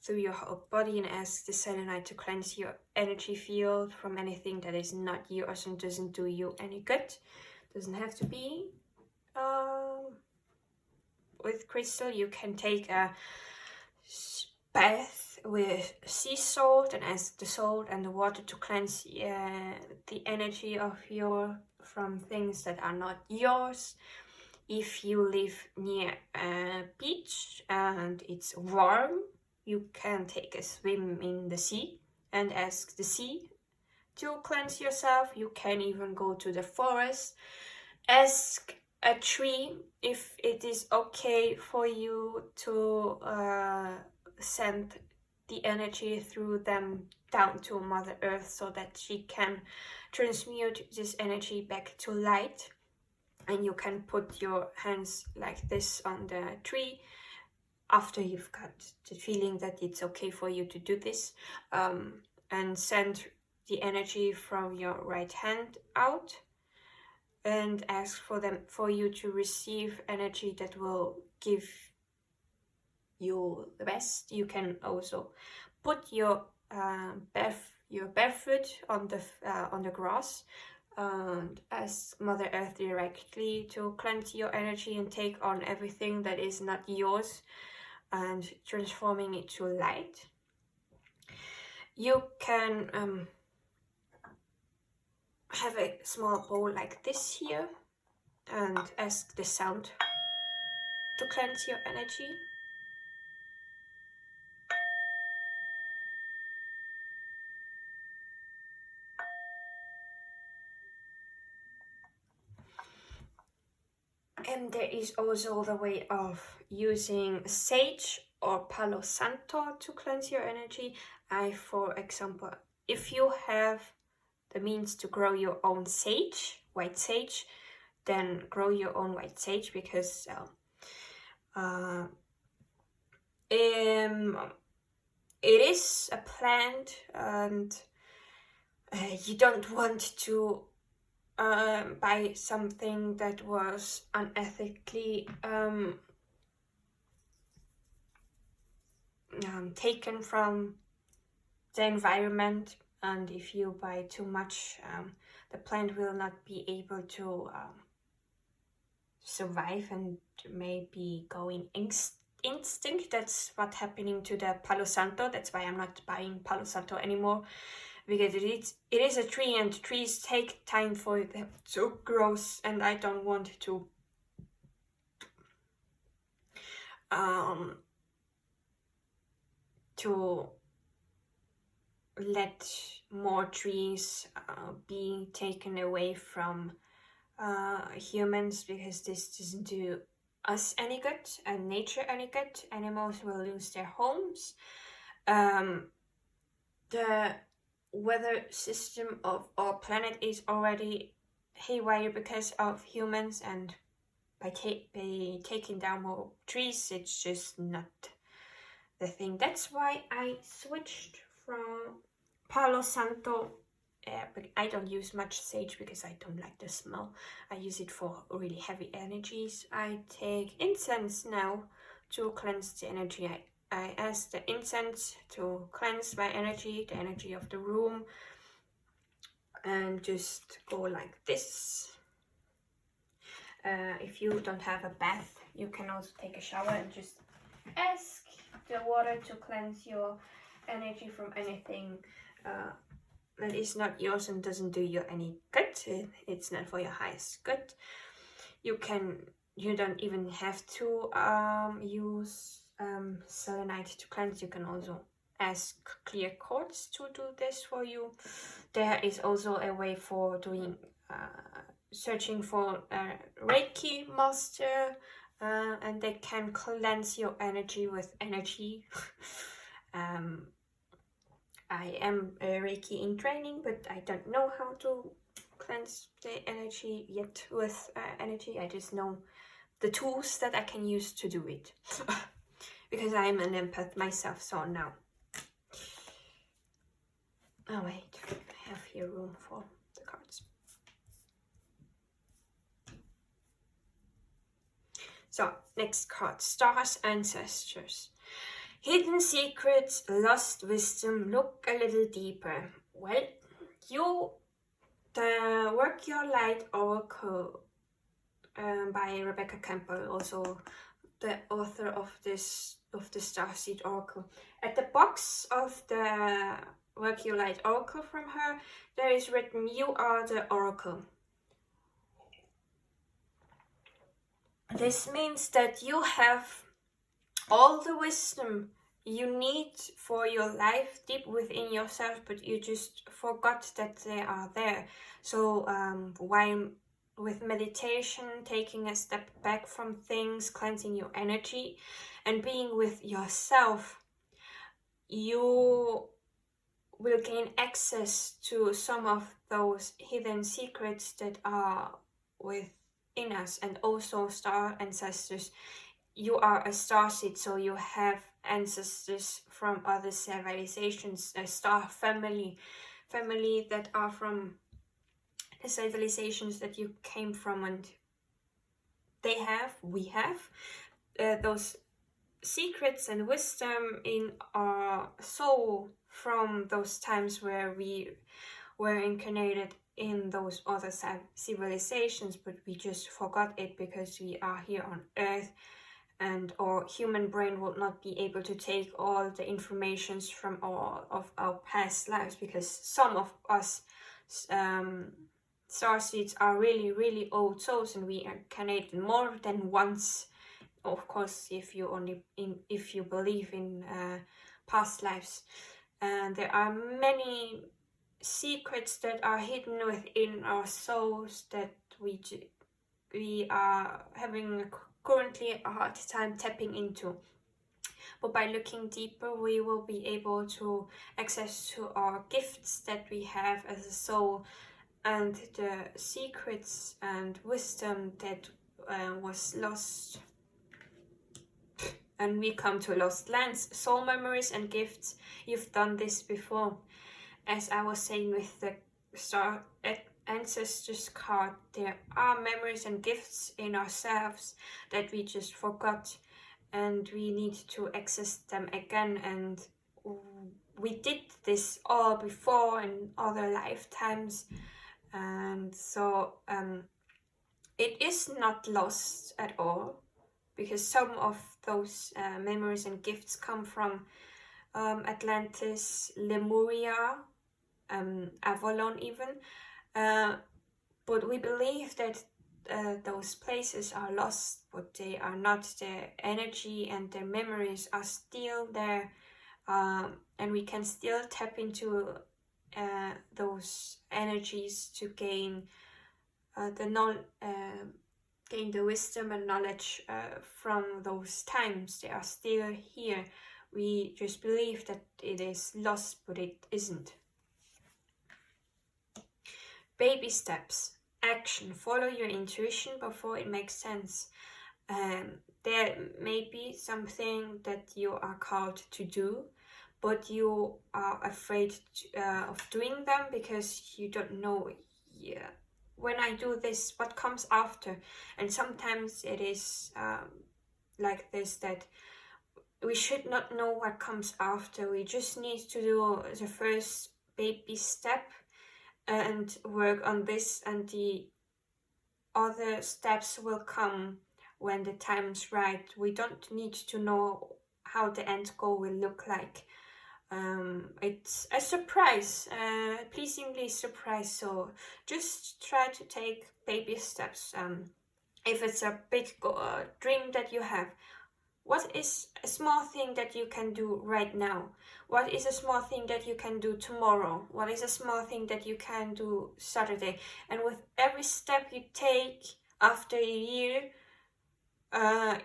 through your whole body and ask the selenite to cleanse your energy field from anything that is not yours and doesn't do you any good. Doesn't have to be with crystal. You can take a bath with sea salt and ask the salt and the water to cleanse the energy of from things that are not yours. If you live near a beach and it's warm, you can take a swim in the sea and ask the sea to cleanse yourself. You can even go to the forest, ask a tree if it is okay for you to send the energy through them down to Mother Earth so that she can transmute this energy back to light. And you can put your hands like this on the tree after you've got the feeling that it's okay for you to do this, and send the energy from your right hand out and ask for you to receive energy that will give you the best. You can also put your bare foot on the grass and ask Mother Earth directly to cleanse your energy and take on everything that is not yours and transforming it to light. You can have a small bowl like this here and ask the sound to cleanse your energy. And there is also the way of using sage or Palo Santo to cleanse your energy. For example, if you have the means to grow your own sage, white sage, then grow your own white sage, because it is a plant and you don't want to buy something that was unethically taken from the environment. And if you buy too much, the plant will not be able to survive and may be going instinct. That's what's happening to the Palo Santo. That's why I'm not buying Palo Santo anymore, because it is a tree and trees take time for them to grow, and I don't want to let more trees be taken away from humans, because this doesn't do us any good and nature any good. Animals will lose their homes. The weather system of our planet is already haywire because of humans, and by taking down more trees, it's just not the thing. That's why I switched from Palo Santo, but I don't use much sage because I don't like the smell. I use it for really heavy energies. I take incense now to cleanse the energy. I ask the incense to cleanse my energy, the energy of the room, and just go like this. If you don't have a bath, you can also take a shower and just ask the water to cleanse your energy from anything that is not yours and doesn't do you any good. It's not for your highest good. You don't even have to use selenite to cleanse. You can also ask clear quartz to do this for you. There is also a way for doing searching for a Reiki Master, and they can cleanse your energy with energy. I am a Reiki in training, but I don't know how to cleanse the energy yet with energy. I just know the tools that I can use to do it. Because I'm an empath myself, so now. Oh wait, I have here room for the cards. So, next card, Stars Ancestors. Hidden secrets, lost wisdom, look a little deeper. Well, the Work Your Light Oracle by Rebecca Campbell, also the author of the Starseed Oracle. At the box of the Work Your Light Oracle from her, there is written, "You are the Oracle." This means that you have all the wisdom you need for your life deep within yourself, but you just forgot that they are there. So while with meditation, taking a step back from things, cleansing your energy and being with yourself, you will gain access to some of those hidden secrets that are within us. And also, star ancestors, you are a starseed, so you have ancestors from other civilizations, a star family that are from the civilizations that you came from, and we have those secrets and wisdom in our soul from those times where we were incarnated in those other civilizations, but we just forgot it because we are here on Earth, and our human brain will not be able to take all the informations from all of our past lives, because some of us starseeds are really, really old souls, and we incarnated more than once. Of course, if you believe in past lives, and there are many secrets that are hidden within our souls that we are having currently a hard time tapping into. But by looking deeper, we will be able to access to our gifts that we have as a soul, and the secrets and wisdom that was lost. And we come to lost lands, soul memories and gifts. You've done this before. As I was saying with the Star Ancestors card, there are memories and gifts in ourselves that we just forgot, and we need to access them again. And we did this all before in other lifetimes, and so it is not lost at all, because some of those memories and gifts come from Atlantis, Lemuria, Avalon even, but we believe that those places are lost, but they are not. Their energy and their memories are still there, and we can still tap into those energies to gain gain the wisdom and knowledge from those times. They are still here. We just believe that it is lost, but it isn't. Baby steps, action, follow your intuition before it makes sense. There may be something that you are called to do, but you are afraid of doing them because you don't know, when I do this, what comes after? And sometimes it is like this, that we should not know what comes after. We just need to do the first baby step and work on this, and the other steps will come when the time's right. We don't need to know how the end goal will look like. It's a surprise, pleasingly surprise, so just try to take baby steps. If it's a big dream that you have, what is a small thing that you can do right now? What is a small thing that you can do tomorrow? What is a small thing that you can do Saturday? And with every step you take after a year,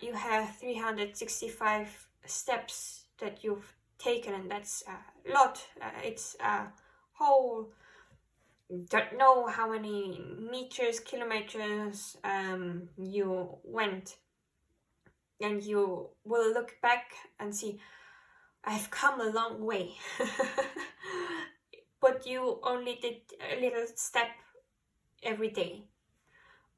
you have 365 steps that you've taken, and that's a lot. It's a whole, don't know how many meters, kilometers you went. And you will look back and see, I've come a long way. But you only did a little step every day.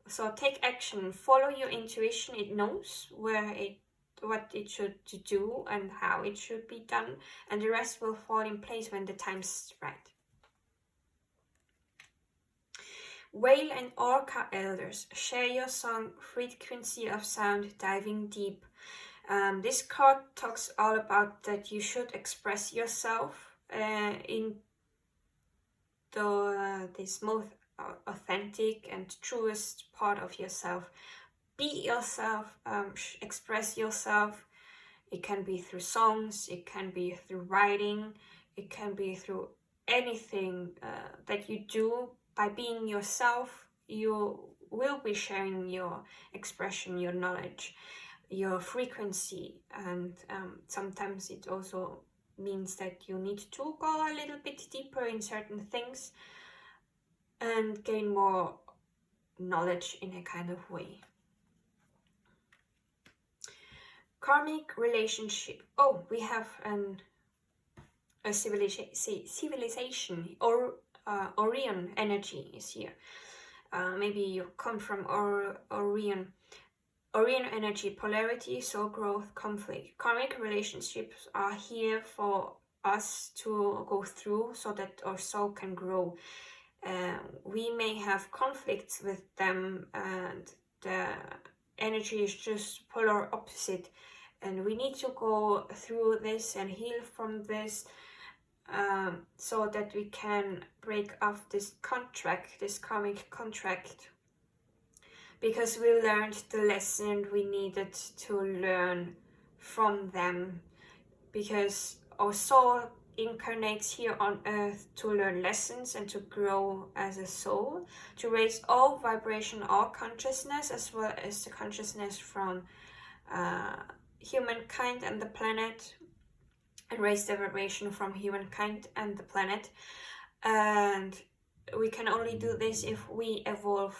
So take action, follow your intuition. It knows what it should do and how it should be done, and the rest will fall in place when the time's right. Whale and Orca elders, share your song, frequency of sound, diving deep. This card talks all about that you should express yourself in this most authentic and truest part of yourself. Be yourself, express yourself. It can be through songs, it can be through writing, it can be through anything that you do. By being yourself, you will be sharing your expression, your knowledge, your frequency, and sometimes it also means that you need to go a little bit deeper in certain things and gain more knowledge in a kind of way. Karmic relationship. Oh, we have a civilization, or Orion energy is here. Maybe you come from Orion energy, polarity, soul growth, conflict. Karmic relationships are here for us to go through so that our soul can grow. We may have conflicts with them, and the energy is just polar opposite, and we need to go through this and heal from this, so that we can break off this contract, this karmic contract, because we learned the lesson we needed to learn from them, because our soul incarnates here on earth to learn lessons and to grow as a soul, to raise all vibration, all consciousness, as well as the consciousness from humankind and the planet, and raise the vibration from humankind and the planet. And we can only do this if we evolve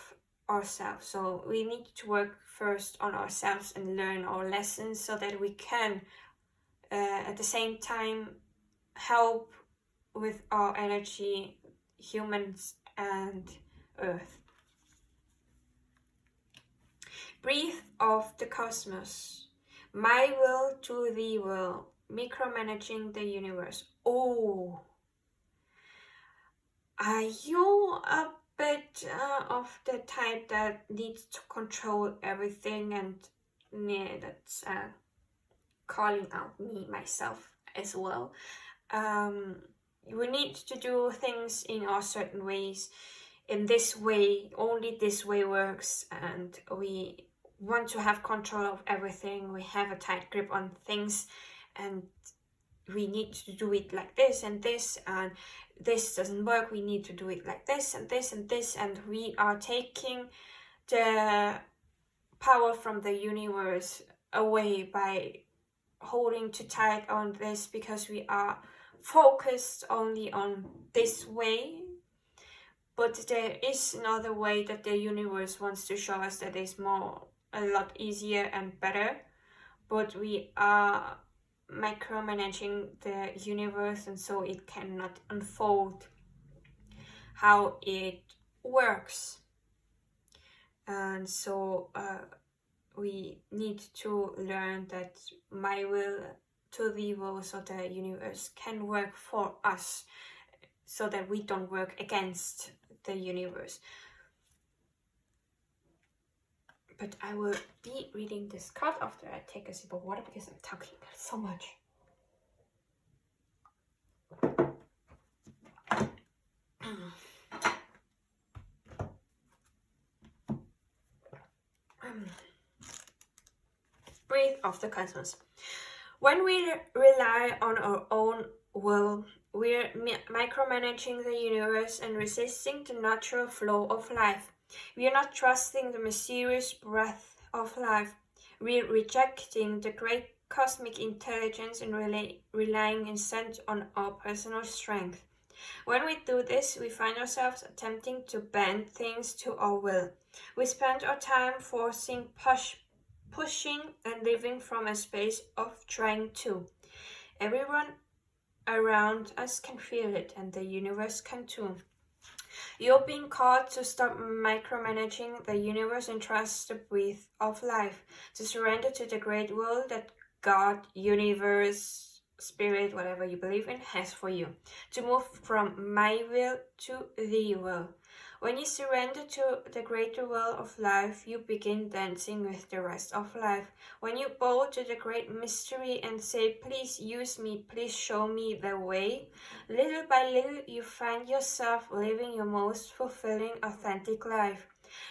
ourselves. So we need to work first on ourselves and learn our lessons, so that we can at the same time help with our energy, humans and earth. Breathe of the cosmos. My will to thee will. Micromanaging the universe. Oh, are you a bit of the type that needs to control everything? And yeah, that's calling out me, myself as well. We need to do things in our certain ways. In this way, only this way works, and we want to have control of everything. We have a tight grip on things, and we need to do it like this and this, and this doesn't work, we need to do it like this and this and this, and we are taking the power from the universe away by holding too tight on this, because we are focused only on this way. But there is another way that the universe wants to show us that is a lot easier and better, but we are micromanaging the universe, and so it cannot unfold how it works. And so we need to learn that my will to thee will, so the universe can work for us, so that we don't work against the universe. But I will be reading this card after I take a sip of water because I'm talking so much. Breathe of the cosmos. When we rely on our own will, we're micromanaging the universe and resisting the natural flow of life. We are not trusting the mysterious breath of life. We're rejecting the great cosmic intelligence and relying instead on our personal strength. When we do this, we find ourselves attempting to bend things to our will. We spend our time forcing, pushing, and living from a space of trying to. Everyone around us can feel it, and the universe can too. You're being called to stop micromanaging the universe and trust the breath of life, to surrender to the great will that God, universe, spirit, whatever you believe in, has for you, to move from my will to the will. When you surrender to the greater will of life, you begin dancing with the rest of life. When you bow to the great mystery and say, please use me, please show me the way, little by little you find yourself living your most fulfilling, authentic life.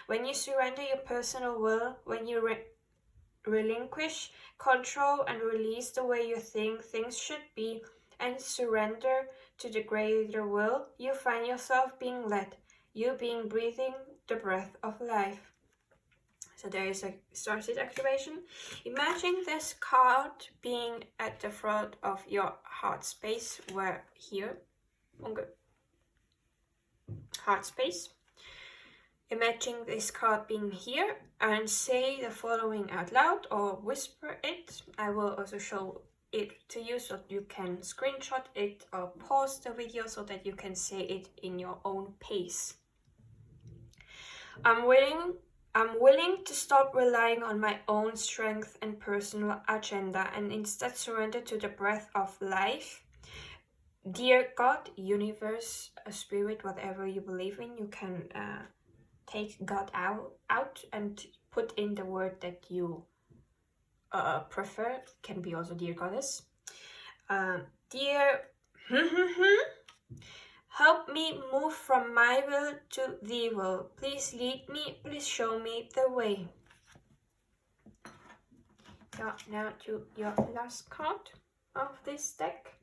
When you surrender your personal will, when you relinquish control and release the way you think things should be, and surrender to the greater will, you find yourself being led. You being breathing the breath of life. So there is a starseed activation. Imagine this card being at the front of your heart space, where here, heart space. Imagine this card being here and say the following out loud or whisper it. I will also show it to you so you can screenshot it or pause the video so that you can say it in your own pace. I'm willing to stop relying on my own strength and personal agenda and instead surrender to the breath of life. Dear God, universe, spirit, whatever you believe in, you can take God out and put in the word that you prefer. It can be also dear goddess. Dear help me move from my will to thee will. Please lead me, please show me the way. Now to your last card of this deck.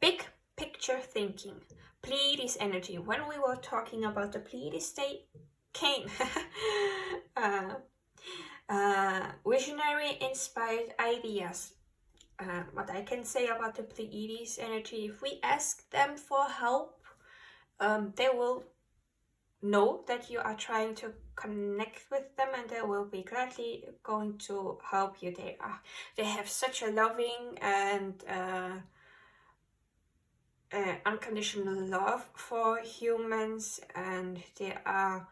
Big picture thinking. Pleiades energy. When we were talking about the Pleiades, they came. Visionary inspired ideas. What I can say about the Pleiades energy, if we ask them for help, they will know that you are trying to connect with them and they will be gladly going to help you. They have such a loving and unconditional love for humans, and they are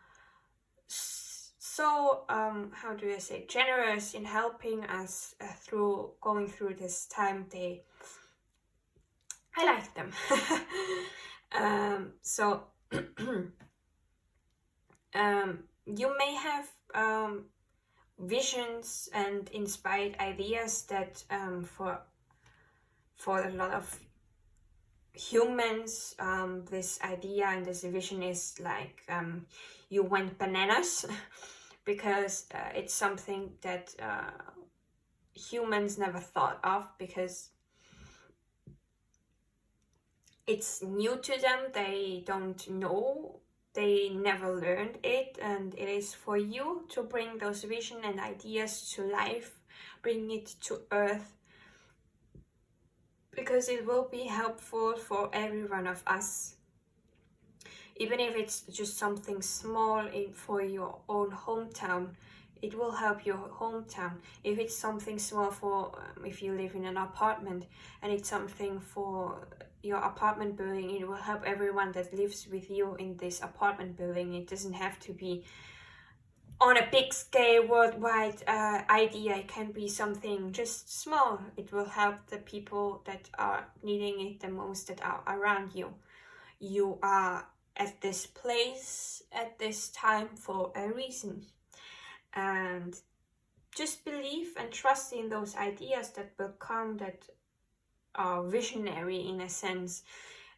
so how do I say, generous in helping us through going through this time. I like them. So you may have visions and inspired ideas that for a lot of humans, this idea and this vision is like you went bananas because it's something that humans never thought of, because it's new to them. They don't know, they never learned it, and it is for you to bring those vision and ideas to life, bring it to earth, because it will be helpful for every one of us. Even if it's just something small for your own hometown, it will help your hometown. If it's something small for if you live in an apartment and it's something for your apartment building, it will help everyone that lives with you in this apartment building. It doesn't have to be on a big scale, worldwide idea. It can be something just small. It will help the people that are needing it the most, that are around you. You are at this place at this time for a reason. And just believe and trust in those ideas that will come, that are visionary in a sense.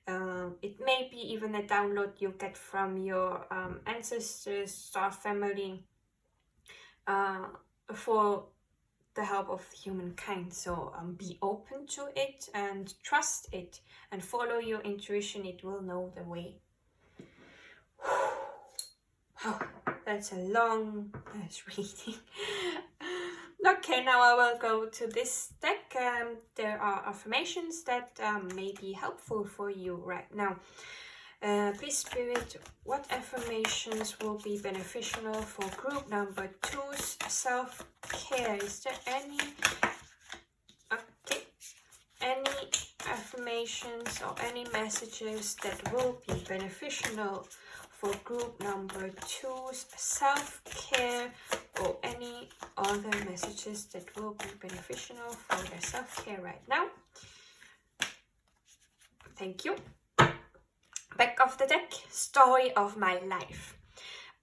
It may be even a download you get from your ancestors, star family, for the help of humankind. So be open to it and trust it and follow your intuition. It will know the way. Oh, that's a long reading. Okay, now I will go to this deck. There are affirmations that may be helpful for you right now. Please, Spirit, what affirmations will be beneficial for group number 2's self-care? Is there any affirmations or any messages that will be beneficial for group number 2's self-care, or any other messages that will be beneficial for their self-care right now? Thank you. Back of the deck, story of my life.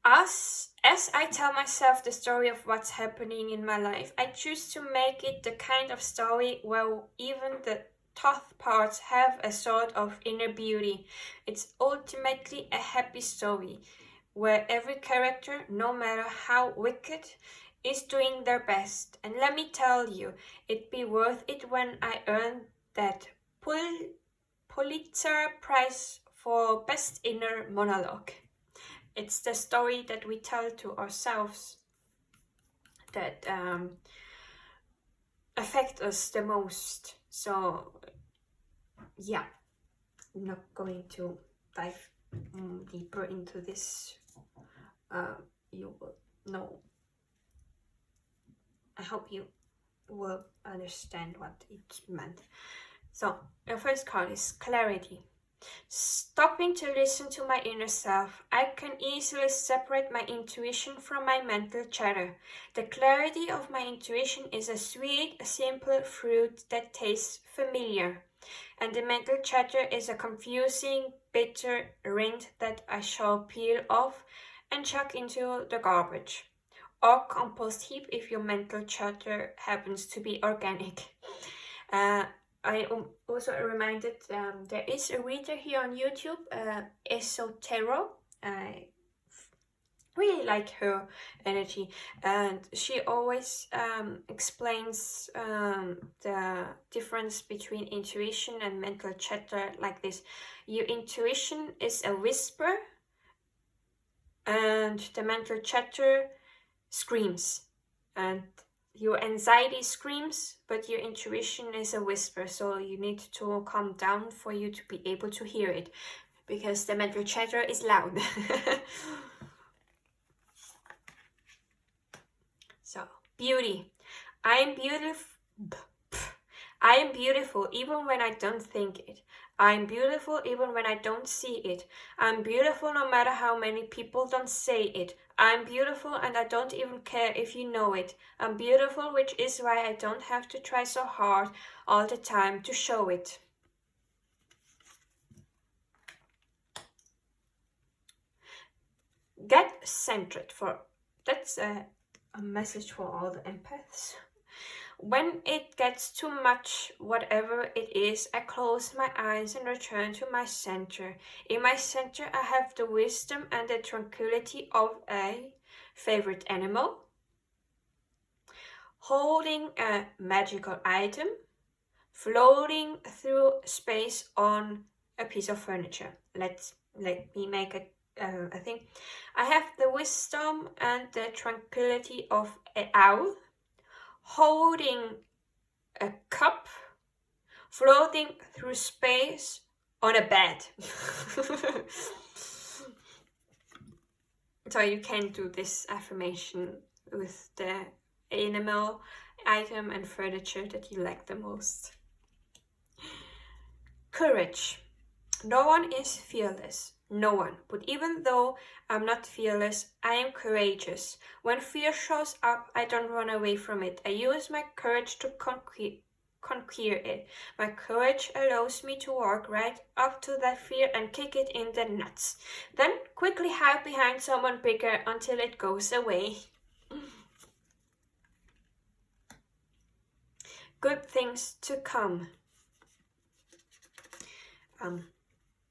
As I tell myself the story of what's happening in my life, I choose to make it the kind of story where even the tough parts have a sort of inner beauty. It's ultimately a happy story, where every character, no matter how wicked, is doing their best. And let me tell you, it'd be worth it when I earn that Pulitzer Prize for Best Inner Monologue. It's the story that we tell to ourselves that affect us the most. So yeah, I'm not going to dive deeper into this. You will know. I hope you will understand what it meant. So the first card is clarity. Stopping to listen to my inner self, I can easily separate my intuition from my mental chatter. The clarity of my intuition is a sweet, simple fruit that tastes familiar, and the mental chatter is a confusing, bitter rind that I shall peel off and chuck into the garbage, or compost heap if your mental chatter happens to be organic. I am also reminded there is a reader here on YouTube, Sincero. I really like her energy, and she always explains the difference between intuition and mental chatter like this. Your intuition is a whisper, and the mental chatter screams, and your anxiety screams, but your intuition is a whisper. So you need to calm down for you to be able to hear it, because the mental chatter is loud. So, beauty. I am beautiful even when I don't think it. I am beautiful even when I don't see it. I'm beautiful no matter how many people don't say it. I'm beautiful and I don't even care if you know it. I'm beautiful, which is why I don't have to try so hard all the time to show it. Get centered. That's a message for all the empaths. When it gets too much, whatever it is, I close my eyes and return to my center. In my center, I have the wisdom and the tranquility of a favorite animal, holding a magical item, floating through space on a piece of furniture. Let me make a thing. I have the wisdom and the tranquility of an owl, holding a cup, floating through space on a bed. So you can do this affirmation with the animal, item and furniture that you like the most. Courage. No one is fearless. No one. But even though I'm not fearless, I am courageous. When fear shows up, I don't run away from it. I use my courage to conquer it. My courage allows me to walk right up to that fear and kick it in the nuts. Then quickly hide behind someone bigger until it goes away. Good things to come.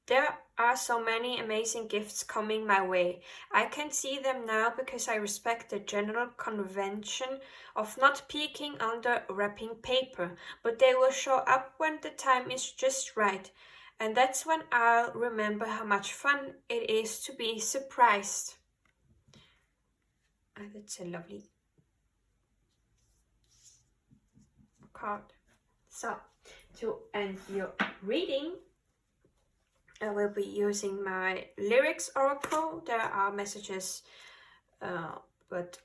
There are so many amazing gifts coming my way. I can see them now because I respect the general convention of not peeking under wrapping paper, but they will show up when the time is just right. And that's when I'll remember how much fun it is to be surprised. That's a lovely card. So, to end your reading, I will be using my lyrics oracle. There are messages but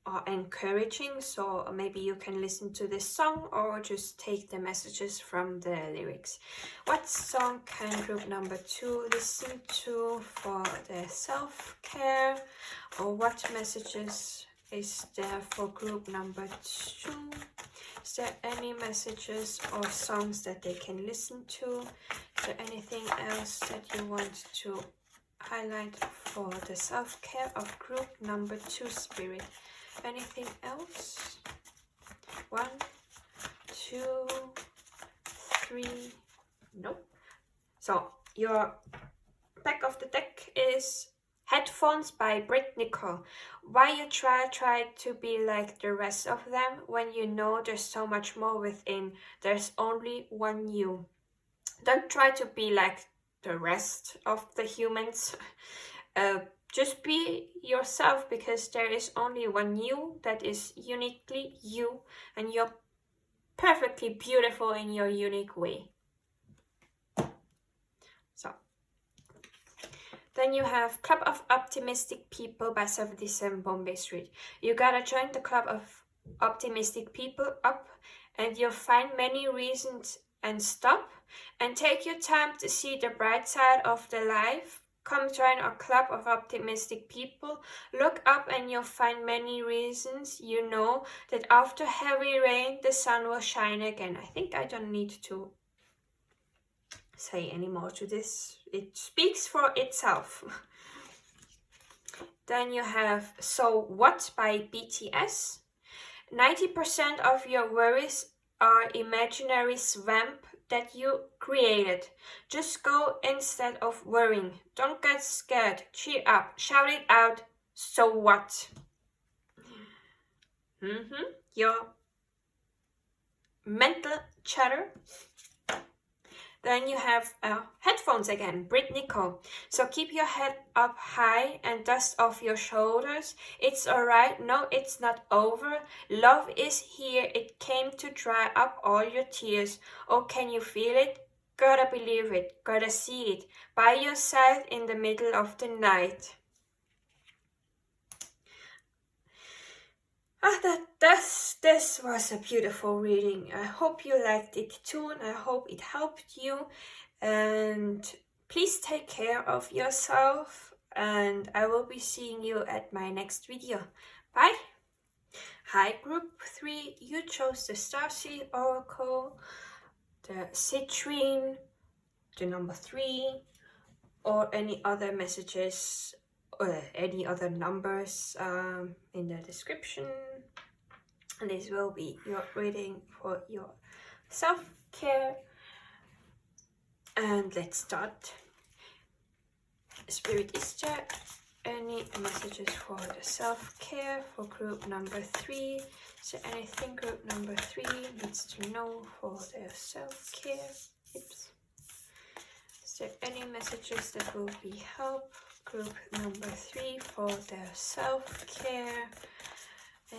are encouraging, so maybe you can listen to this song or just take the messages from the lyrics. What song can group number 2 listen to for their self-care? Or what messages is there for group number 2? Is there any messages or songs that they can listen to? Is there anything else that you want to highlight for the self-care of group number 2, Spirit? Anything else? 1, 2, 3. Nope. So your back of the deck is Headphones by Britt Nicole. Why you try to be like the rest of them when you know there's so much more within? There's only one you. Don't try to be like the rest of the humans. Just be yourself, because there is only one you that is uniquely you, and you're perfectly beautiful in your unique way. So then you have Club of Optimistic People by 77 Bombay Street. You gotta join the Club of Optimistic People up, and you'll find many reasons and stop and take your time to see the bright side of the life. Come join our Club of Optimistic People. Look up and you'll find many reasons. You know that after heavy rain, the sun will shine again. I think I don't need to say any more to this. It speaks for itself. Then you have So What by BTS. 90% of your worries are imaginary swamp that you created. Just go instead of worrying. Don't get scared. Cheer up. Shout it out. So what? Your mental chatter. Then you have headphones again, Britt Nicole. So keep your head up high and dust off your shoulders. It's alright, no, it's not over. Love is here, it came to dry up all your tears. Oh, can you feel it? Gotta believe it, gotta see it. By your side in the middle of the night. This was a beautiful reading. I hope you liked it too, and I hope it helped you. And please take care of yourself, and I will be seeing you at my next video. Bye! Hi Group 3, you chose the Starseed Oracle, the Citrine, the number 3, or any other messages or any other numbers in the description. And this will be your reading for your self-care. And let's start. Spirit, is there any messages for the self-care for group number 3? Is there anything group number 3 needs to know for their self-care? Oops. Is there any messages that will be help group number 3 for their self-care?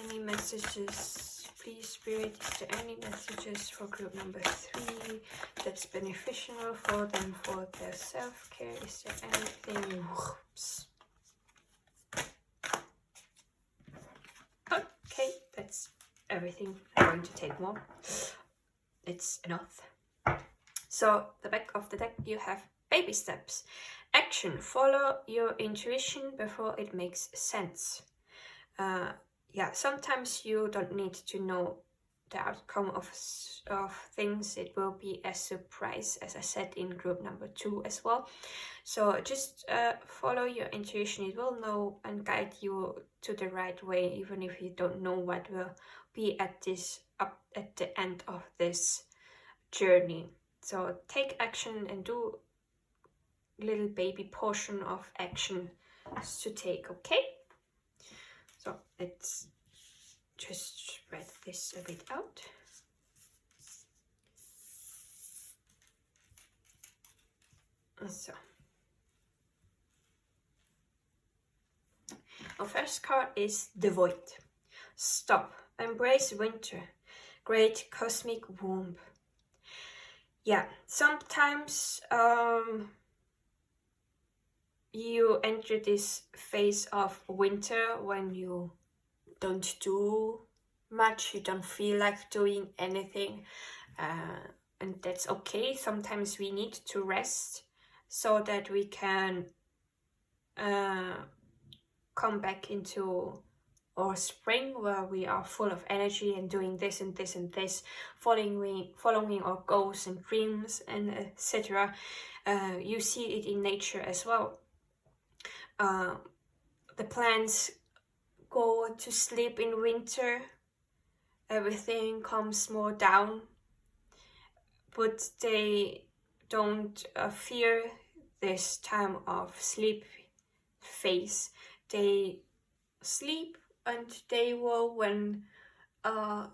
Any messages, please, Spirit? Is there any messages for group number 3 that's beneficial for them for their self-care? Is there anything? Whoops. Okay, that's everything. I'm going to take more. It's enough. So, the back of the deck, you have baby steps. Action. Follow your intuition before it makes sense. Yeah, sometimes you don't need to know the outcome of things. It will be a surprise, as I said in group number 2 as well. So just follow your intuition. It will know and guide you to the right way, even if you don't know what will be at the end of this journey. So take action and do little baby portion of action to take. Okay, so let's just spread this a bit out. So our first card is the Void. Stop, embrace winter, great cosmic womb. Yeah, sometimes you enter this phase of winter when you don't do much, you don't feel like doing anything, and that's okay. Sometimes we need to rest so that we can come back into our spring, where we are full of energy and doing this and this and this, following our goals and dreams and etc. You see it in nature as well. The plants go to sleep in winter, everything comes more down, but they don't fear this time of sleep phase. They sleep, and they will, when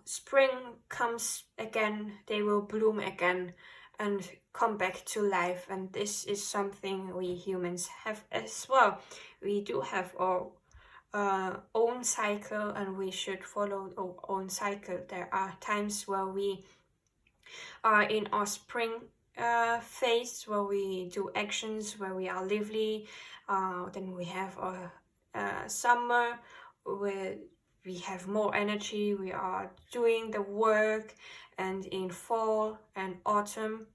spring comes again, they will bloom again and come back to life. And this is something we humans have as well. We do have our own cycle, and we should follow our own cycle. There are times where we are in our spring phase, where we do actions, where we are lively. Then we have our summer, where we have more energy, we are doing the work. And in fall and autumn,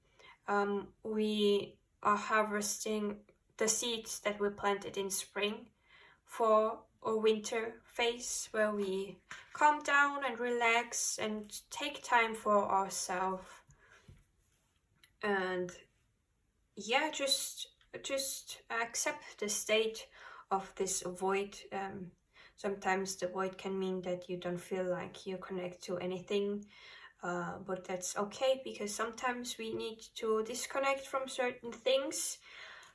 we are harvesting the seeds that we planted in spring for a winter phase, where we calm down and relax and take time for ourselves. And yeah, just accept the state of this void. Sometimes the void can mean that you don't feel like you connect to anything, but that's okay, because sometimes we need to disconnect from certain things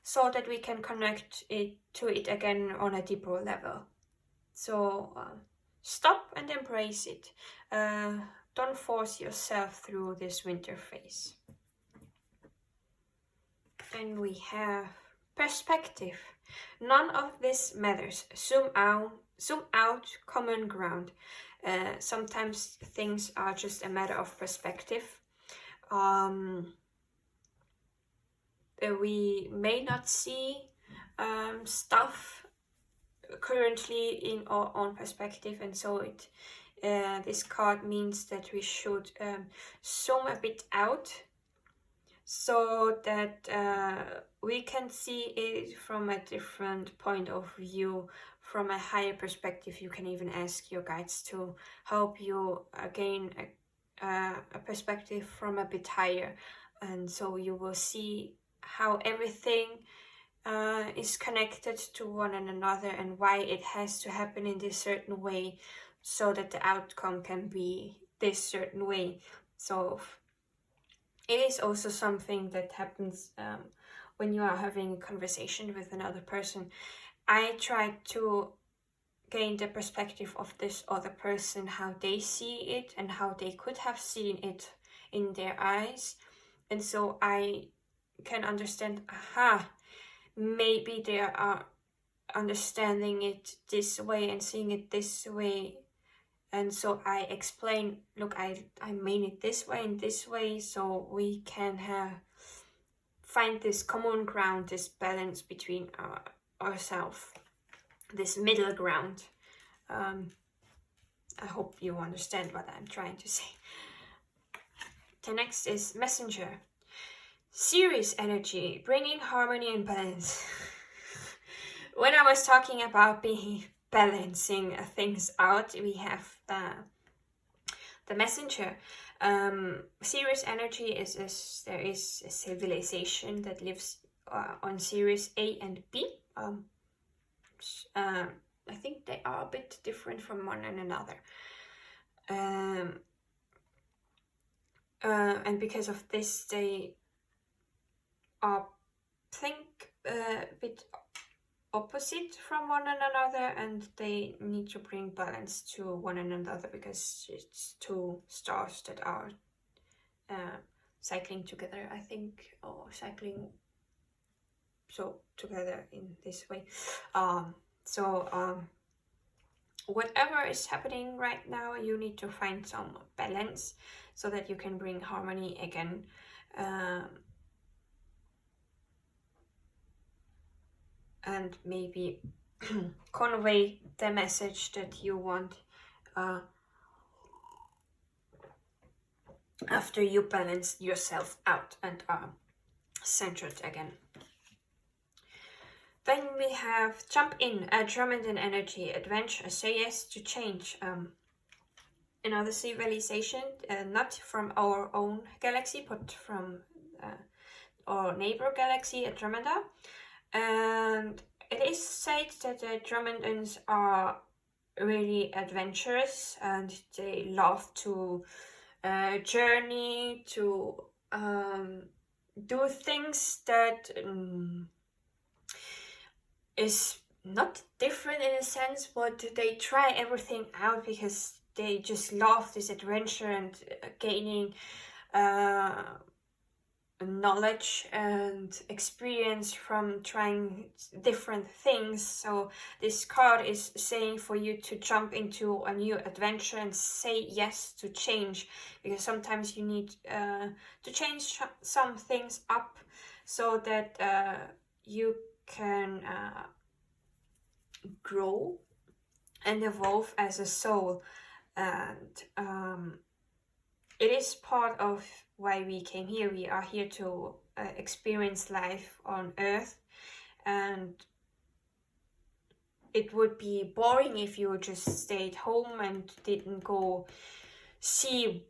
so that we can connect to it again on a deeper level. So stop and embrace it. Don't force yourself through this winter phase. And we have perspective. None of this matters. Zoom out, common ground. Sometimes things are just a matter of perspective. We may not see stuff currently in our own perspective, and so this card means that we should zoom a bit out, so that we can see it from a different point of view, from a higher perspective. You can even ask your guides to help you gain a perspective from a bit higher, and so you will see how everything is connected to one another, and why it has to happen in this certain way, so that the outcome can be this certain way. So it is also something that happens when you are having a conversation with another person. I try to gain the perspective of this other person, how they see it and how they could have seen it in their eyes. And so I can understand, maybe they are understanding it this way and seeing it this way. And so I explain, look, I mean it this way and this way, so we can find this common ground, this balance between ourselves, this middle ground. I hope you understand what I'm trying to say. The next is Messenger. Serious energy, bringing harmony and balance. When I was talking about balancing things out, we have the messenger. Sirius energy is there is a civilization that lives on Sirius A and B. I think they are a bit different from one another. And because of this, they are, think, a bit opposite from one another, and they need to bring balance to one another because it's two stars that are cycling together, I think, or cycling together in this way. Whatever is happening right now, you need to find some balance so that you can bring harmony again. And maybe convey the message that you want after you balance yourself out and are centered again. Then we have jump in, Drummond energy, adventure, say yes to change. Another civilization, not from our own galaxy, but from our neighbor galaxy, Andromeda. And it is said that the Dromedans are really adventurous and they love to journey, to do things that is not different in a sense, but they try everything out because they just love this adventure and gaining knowledge and experience from trying different things. So this card is saying for you to jump into a new adventure and say yes to change, because sometimes you need to change some things up so that you can grow and evolve as a soul. And it is part of why we came here. We are here to experience life on Earth, and it would be boring if you just stayed home and didn't go see,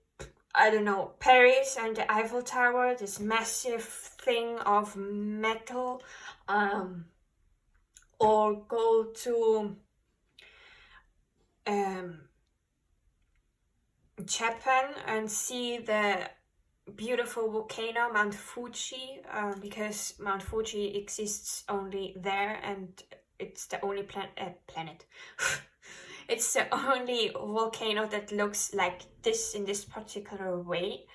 I don't know, Paris and the Eiffel Tower, this massive thing of metal, or go to Japan and see the beautiful volcano Mount Fuji, because Mount Fuji exists only there, and it's the only planet. It's the only volcano that looks like this in this particular way.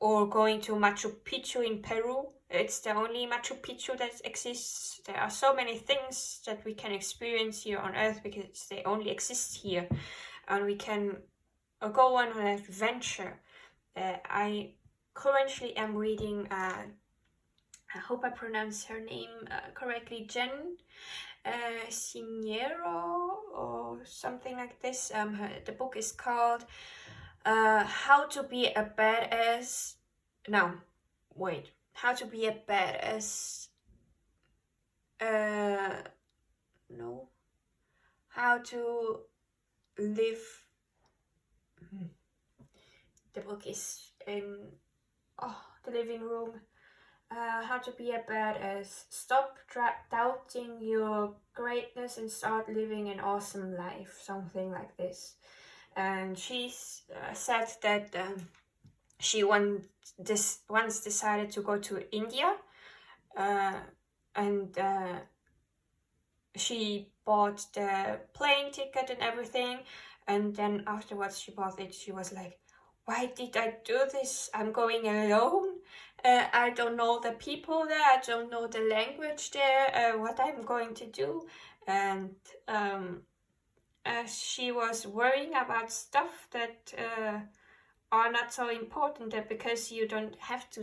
Or going to Machu Picchu in Peru. It's the only Machu Picchu that exists. There are so many things that we can experience here on Earth because they only exist here. And we can go on an adventure. I currently am reading, I hope I pronounce her name correctly, Jen Sincero or something like this. The book is called How to Be a Badass. No, wait. How to Be a Badass. No. How to live. The book is in the living room. How to Be a Badass. Stop doubting your greatness and start living an awesome life. Something like this. And she said that she once decided to go to India, and she bought the plane ticket and everything, and then afterwards she bought it. She was like, why did I do this? I'm going alone. I don't know the people there. I don't know the language there. What I'm going to do. And she was worrying about stuff that are not so important, that because you don't have to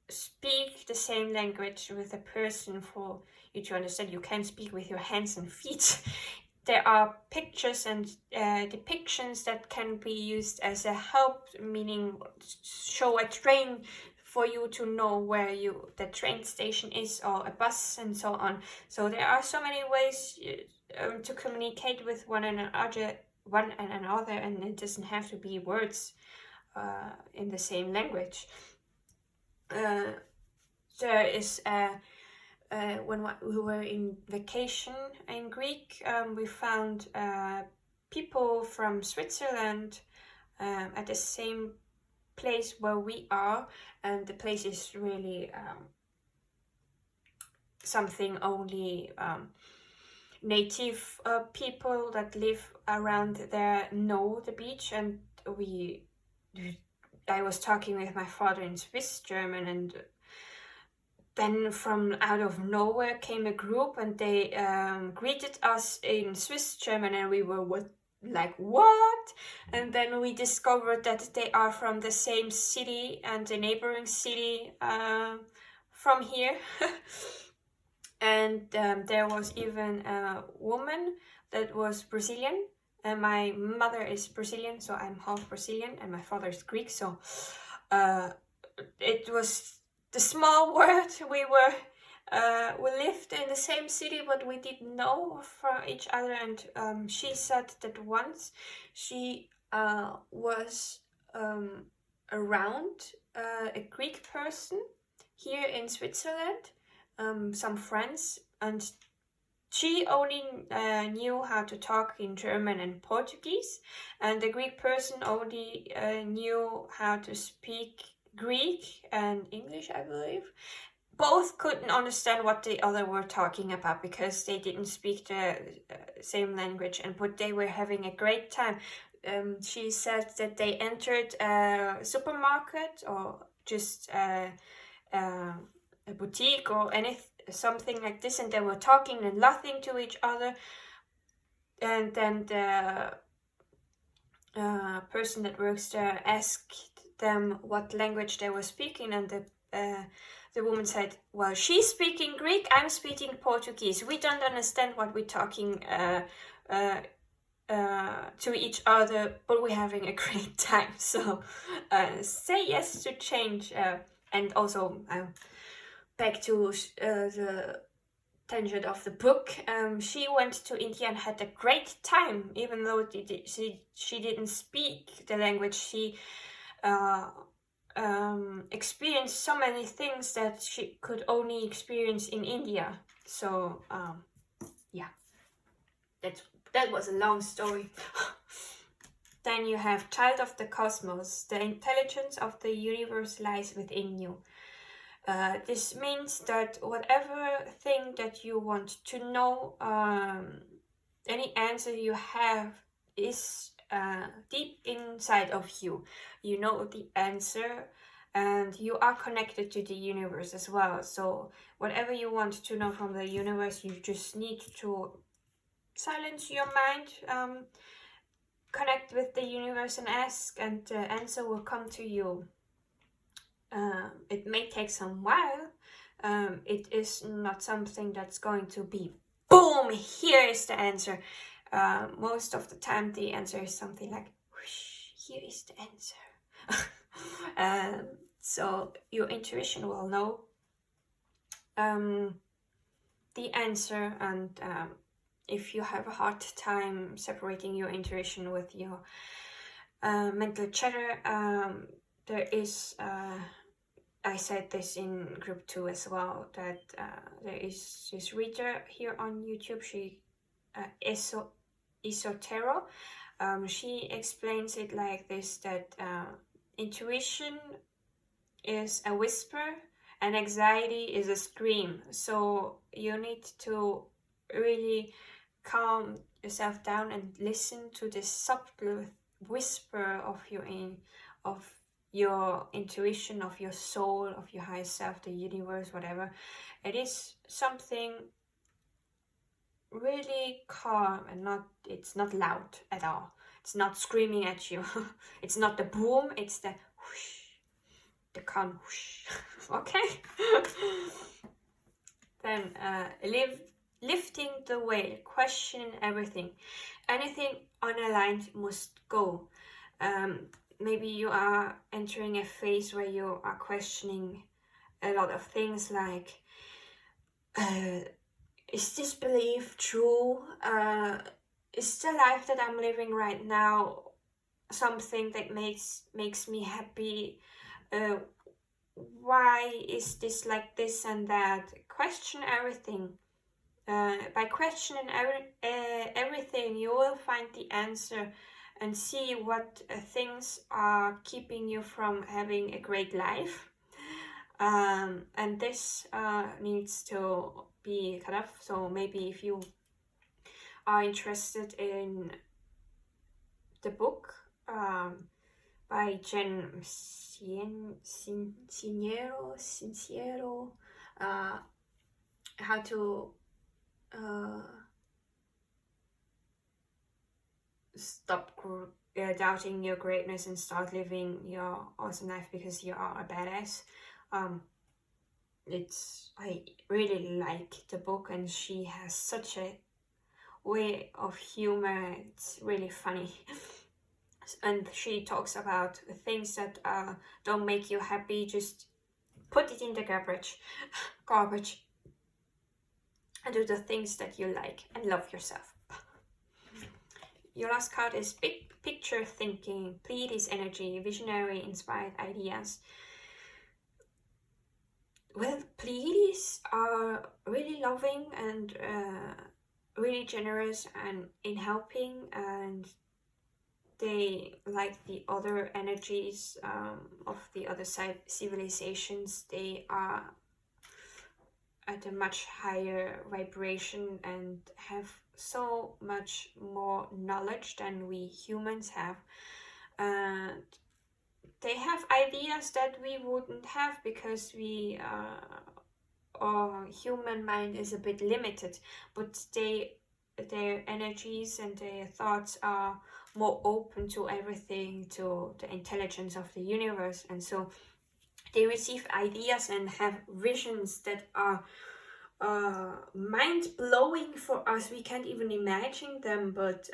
speak the same language with a person for you to understand. You can speak with your hands and feet. There are pictures and depictions that can be used as a help, meaning show a train for you to know where the train station is, or a bus, and so on. So there are so many ways to communicate with one one and another, and it doesn't have to be words in the same language. There is when we were in vacation in Greek, we found people from Switzerland at the same place where we are, and the place is really something only native people that live around there know the beach. And I was talking with my father in Swiss German, and then from out of nowhere came a group, and they greeted us in Swiss German, and we were what? And then we discovered that they are from the same city and the neighboring city from here. And there was even a woman that was Brazilian, and my mother is Brazilian, so I'm half Brazilian, and my father is Greek, so it was the small world. We lived in the same city, but we didn't know from each other. And she said that once she was around a Greek person here in Switzerland, some friends, and she only knew how to talk in German and Portuguese, and the Greek person only knew how to speak Greek and English, I believe. Both couldn't understand what the other were talking about because they didn't speak the same language, but they were having a great time. She said that they entered a supermarket or just a boutique or something like this, and they were talking and laughing to each other. And then the person that works there asked them what language they were speaking, and the woman said, well, she's speaking Greek, I'm speaking Portuguese. We don't understand what we're talking to each other, but we're having a great time. So say yes to change. And also back to the tangent of the book, she went to India and had a great time, even though she didn't speak the language. She experienced so many things that she could only experience in India. So yeah, that was a long story. Then you have Child of the Cosmos. The intelligence of the universe lies within you. This means that whatever thing that you want to know, any answer you have is deep inside of you. You know the answer, and you are connected to the universe as well. So whatever you want to know from the universe, you just need to silence your mind, connect with the universe and ask, and the answer will come to you. It may take some while. It is not something that's going to be boom, here is the answer. Most of the time the answer is something like whoosh, here is the answer. So your intuition will know the answer, and if you have a hard time separating your intuition with your mental chatter, there is I said this in group 2 as well, that there is this reader here on YouTube, she Isotero. She explains it like this, that intuition is a whisper and anxiety is a scream. So you need to really calm yourself down and listen to this subtle whisper of your intuition, of your soul, of your higher self, the universe, whatever. It is something really calm, and it's not loud at all. It's not screaming at you. It's not the boom, it's the whoosh, the calm whoosh. Okay? Then lifting the veil, question everything. Anything unaligned must go. Maybe you are entering a phase where you are questioning a lot of things, like is this belief true? is the life that I'm living right now something that makes me happy? Why is this like this and that? Question everything. By questioning everything, you will find the answer and see what things are keeping you from having a great life. And this needs to be cut off. So maybe if you are interested in the book by Jen Sincero, how to stop doubting your greatness and start living your awesome life because you are a badass. I really like the book, and she has such a way of humor. It's really funny. And she talks about things that don't make you happy. Just put it in the garbage and do the things that you like and love yourself. Your last card is big picture thinking, Pleiades energy, visionary, inspired ideas. Well, Pleiades are really loving and really generous and in helping, and they, like the other energies of the other civilizations, they are at a much higher vibration and have so much more knowledge than we humans have. And they have ideas that we wouldn't have because our human mind is a bit limited, but their energies and their thoughts are more open to everything, to the intelligence of the universe, and so they receive ideas and have visions that are mind-blowing for us. We can't even imagine them, but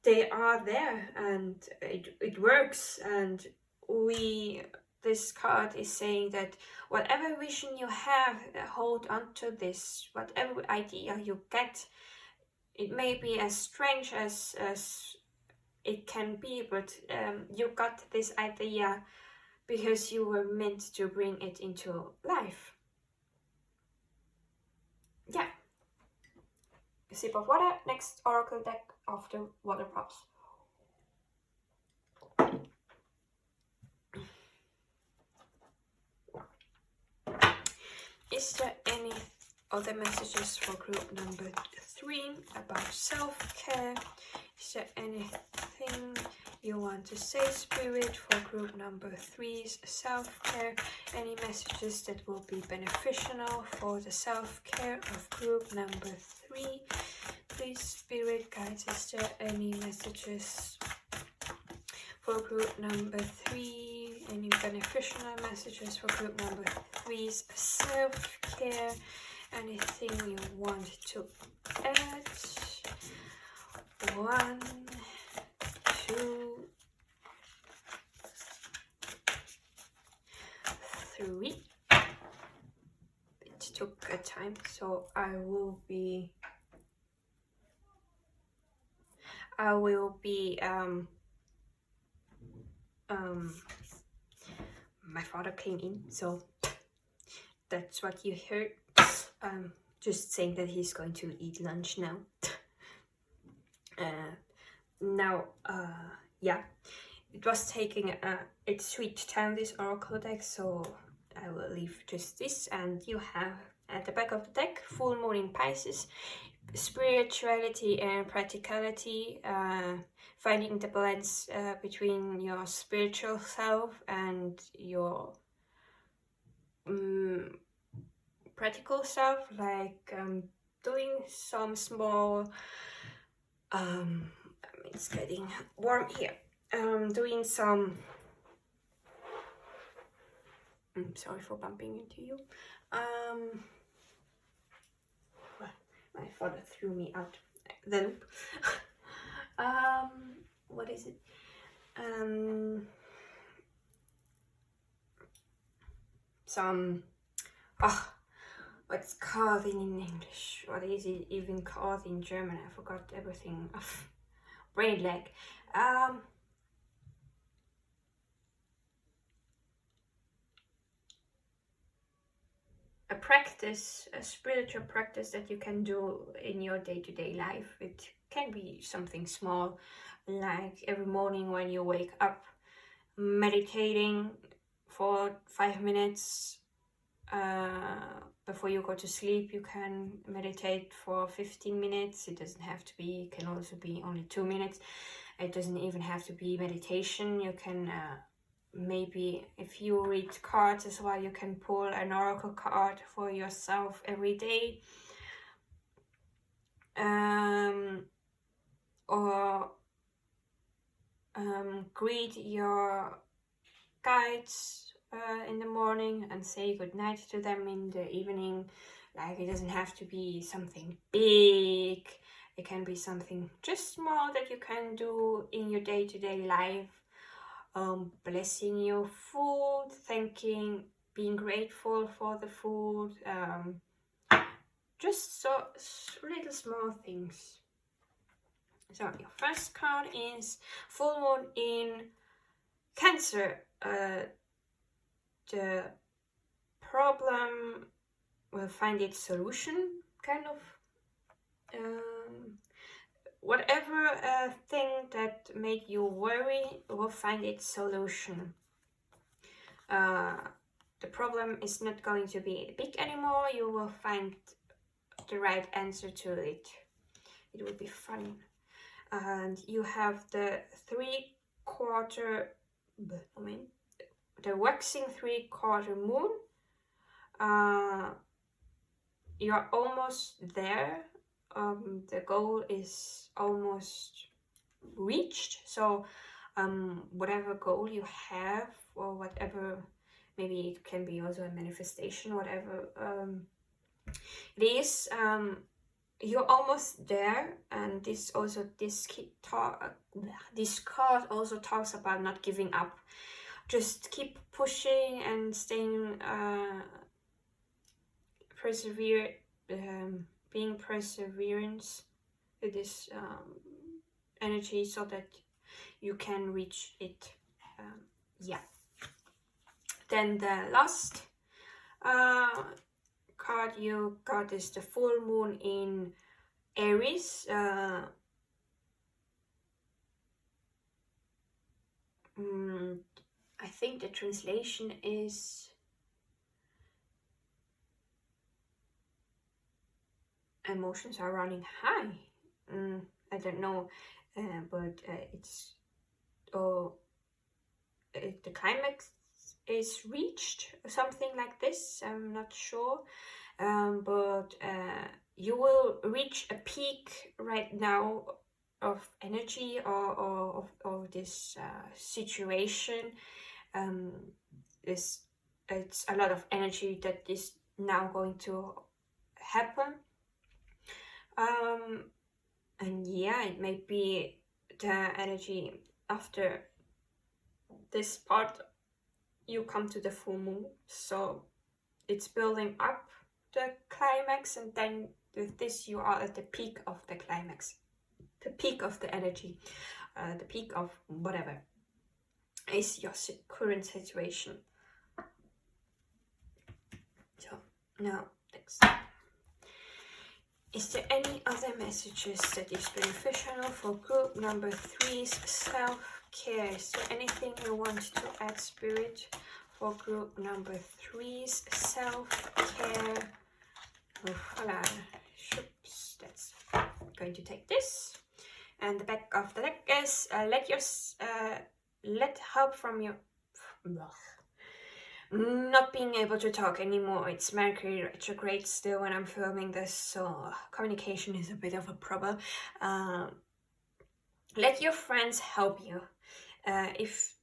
they are there, and it works. And this card is saying that whatever vision you have, hold on to this. Whatever idea you get, it may be as strange as it can be, but you got this idea because you were meant to bring it into life. Yeah. A sip of water. Next oracle deck of the water pops. Is there any other messages for group number 3 about self-care? Is there anything you want to say, Spirit, for group number 3's self-care? Any messages that will be beneficial for the self-care of group number 3? Please, Spirit guides, is there any messages for group number 3? Any beneficial messages for group number 3's self-care? Anything you want to add? 1, 2, 3. It took a time, so I will be my father came in, so that's what you heard. Just saying that he's going to eat lunch now. Yeah, it was taking its sweet time, this oracle deck, so I will leave just this. And you have at the back of the deck, full moon in Pisces, spirituality and practicality, finding the balance between your spiritual self and your practical self, like doing some small it's getting warm here, doing some sorry for bumping into you. My father threw me out the loop. What is it? what's called in English? What is it even called in German? I forgot everything. Brain lag. A practice, a spiritual practice that you can do in your day-to-day life. It can be something small, like every morning when you wake up, meditating for 5 minutes. Before you go to sleep, you can meditate for 15 minutes. It doesn't have to be, it can also be only 2 minutes. It doesn't even have to be meditation. You can maybe, if you read cards as well, you can pull an oracle card for yourself every day. Or greet your guides in the morning and say goodnight to them in the evening. Like, it doesn't have to be something big. It can be something just small that you can do in your day-to-day life. Blessing your food, thanking, being grateful for the food. Just so little small things. So your first card is full moon in Cancer. The problem will find its solution, kind of. Whatever thing that made you worry will find its solution. The problem is not going to be big anymore. You will find the right answer to it. It will be fun. And you have the waxing 3/4 moon. You're almost there. The goal is almost reached. So whatever goal you have, or whatever, maybe it can be also a manifestation, whatever it is, you're almost there. And this card also talks about not giving up. Just keep pushing and staying being perseverance with this energy, so that you can reach it. Yeah. Then the last card you got is the full moon in Aries. I think the translation is emotions are running high. I don't know, but it's the climax is reached, something like this. I'm not sure, but you will reach a peak right now of energy, or of this situation. It's a lot of energy that is now going to happen. And yeah, it may be the energy after this part you come to the full moon, so it's building up the climax, and then with this you are at the peak of the climax, the peak of the energy, the peak of whatever is your current situation. So now next, is there any other messages that is beneficial for group number 3's self-care? Is there anything you want to add, Spirit, for group number 3's self-care? Voila. Oops, that's going to take this. And the back of the deck is let help from your... Not being able to talk anymore. It's Mercury retrograde still when I'm filming this, so communication is a bit of a problem. Let your friends help you. If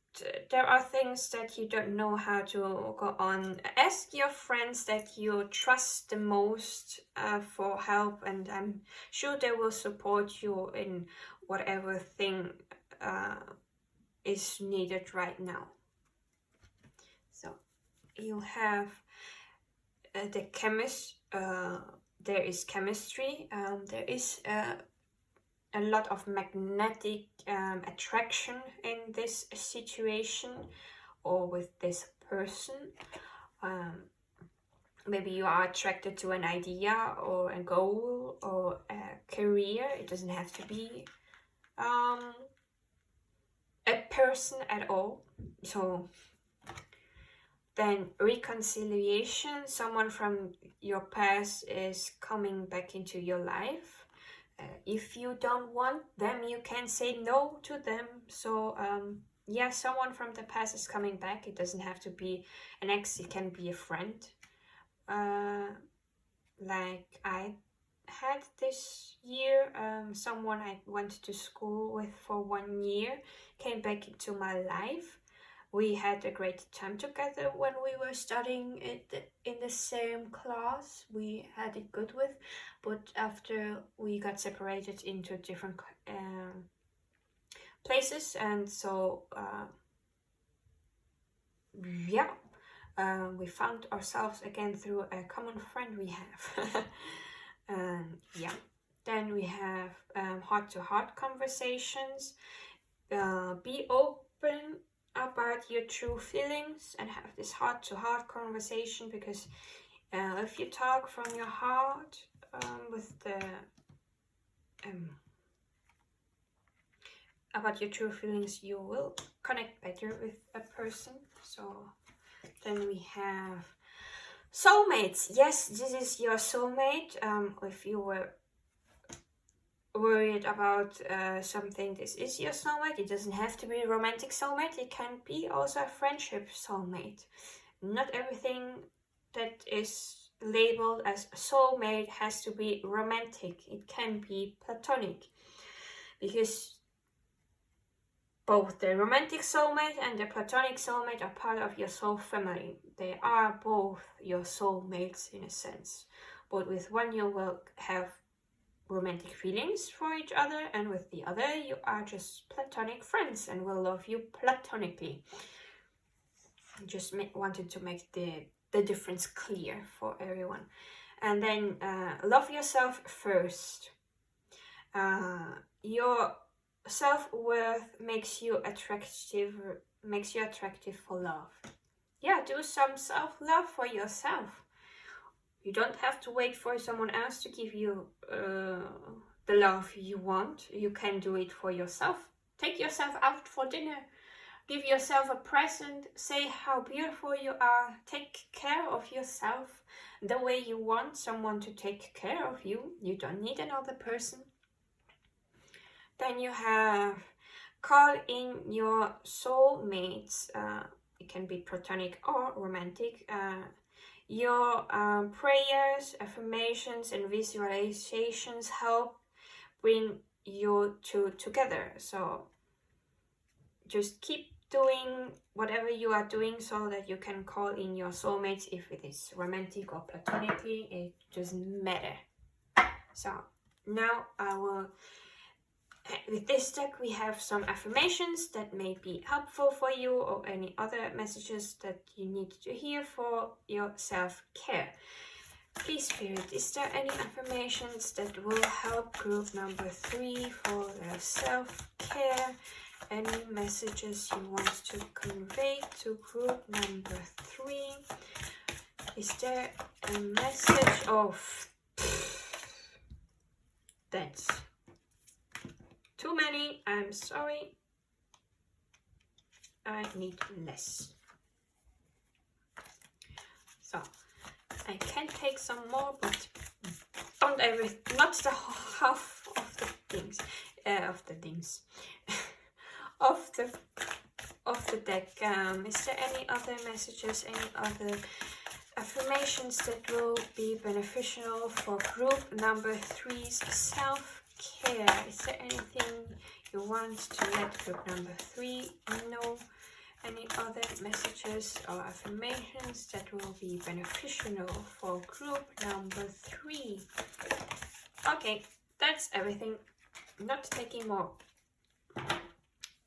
there are things that you don't know how to go on, ask your friends that you trust the most for help, and I'm sure they will support you in whatever thing is needed right now. So you have the chemist there is chemistry. There is a lot of magnetic attraction in this situation or with this person. Maybe you are attracted to an idea or a goal or a career. It doesn't have to be a person at all. So then reconciliation, someone from your past is coming back into your life. If you don't want them, you can say no to them. So yeah, someone from the past is coming back. It doesn't have to be an ex, it can be a friend. Like I had this year, someone I went to school with for 1 year came back into my life. We had a great time together when we were studying in the same class. We had it good with, but after we got separated into different places, and so yeah, we found ourselves again through a common friend we have. Yeah, then we have heart-to-heart conversations. Be open about your true feelings and have this heart-to-heart conversation, because if you talk from your heart with the about your true feelings, you will connect better with a person. So then we have soulmates. Yes, this is your soulmate. If you were worried about something, this is your soulmate. It doesn't have to be a romantic soulmate. It can be also a friendship soulmate. Not everything that is labeled as soulmate has to be romantic. It can be platonic, because both the romantic soulmate and the platonic soulmate are part of your soul family. They are both your soulmates in a sense, but with one you will have romantic feelings for each other, and with the other you are just platonic friends and will love you platonically. Just wanted to make the difference clear for everyone. And then love yourself first. Your self-worth makes you attractive for love. Yeah, do some self-love for yourself. You don't have to wait for someone else to give you the love you want. You can do it for yourself. Take yourself out for dinner. Give yourself a present. Say how beautiful you are. Take care of yourself the way you want someone to take care of you. You don't need another person. Then you have call in your soulmates. It can be platonic or romantic. Your prayers, affirmations, and visualizations help bring you two together. So just keep doing whatever you are doing so that you can call in your soulmates. If it is romantic or platonically, it doesn't matter. So now I will, with this deck we have some affirmations that may be helpful for you, or any other messages that you need to hear for your self-care. Please, Spirit, is there any affirmations that will help group number 3 for their self-care? Any messages you want to convey to group number 3? Is there a message of... That's too many, I'm sorry. I need less. So I can take some more, but don't not the half of the things, of the deck. Is there any other messages, any other affirmations that will be beneficial for group number 3's self-care? Is there anything you want to let group number 3 know? Any other messages or affirmations that will be beneficial for group number 3? Okay, that's everything. Not taking more.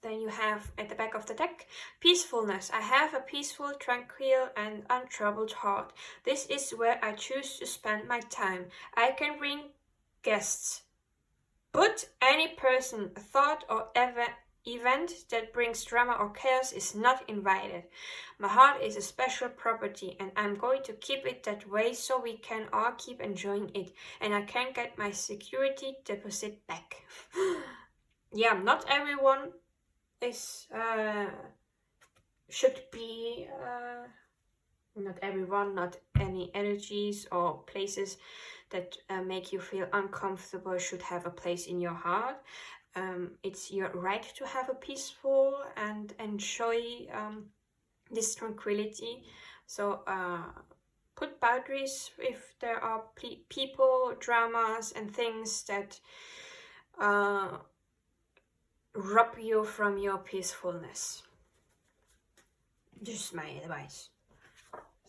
Then you have at the back of the deck, peacefulness. I have a peaceful, tranquil and untroubled heart. This is where I choose to spend my time. I can bring guests, but any person, thought or event that brings drama or chaos is not invited. My heart is a special property and I'm going to keep it that way so we can all keep enjoying it and I can get my security deposit back. Yeah, not everyone is should be not everyone, not any energies or places that make you feel uncomfortable should have a place in your heart. It's your right to have a peaceful and enjoy this tranquility. So put boundaries if there are people, dramas and things that rob you from your peacefulness. Just my advice.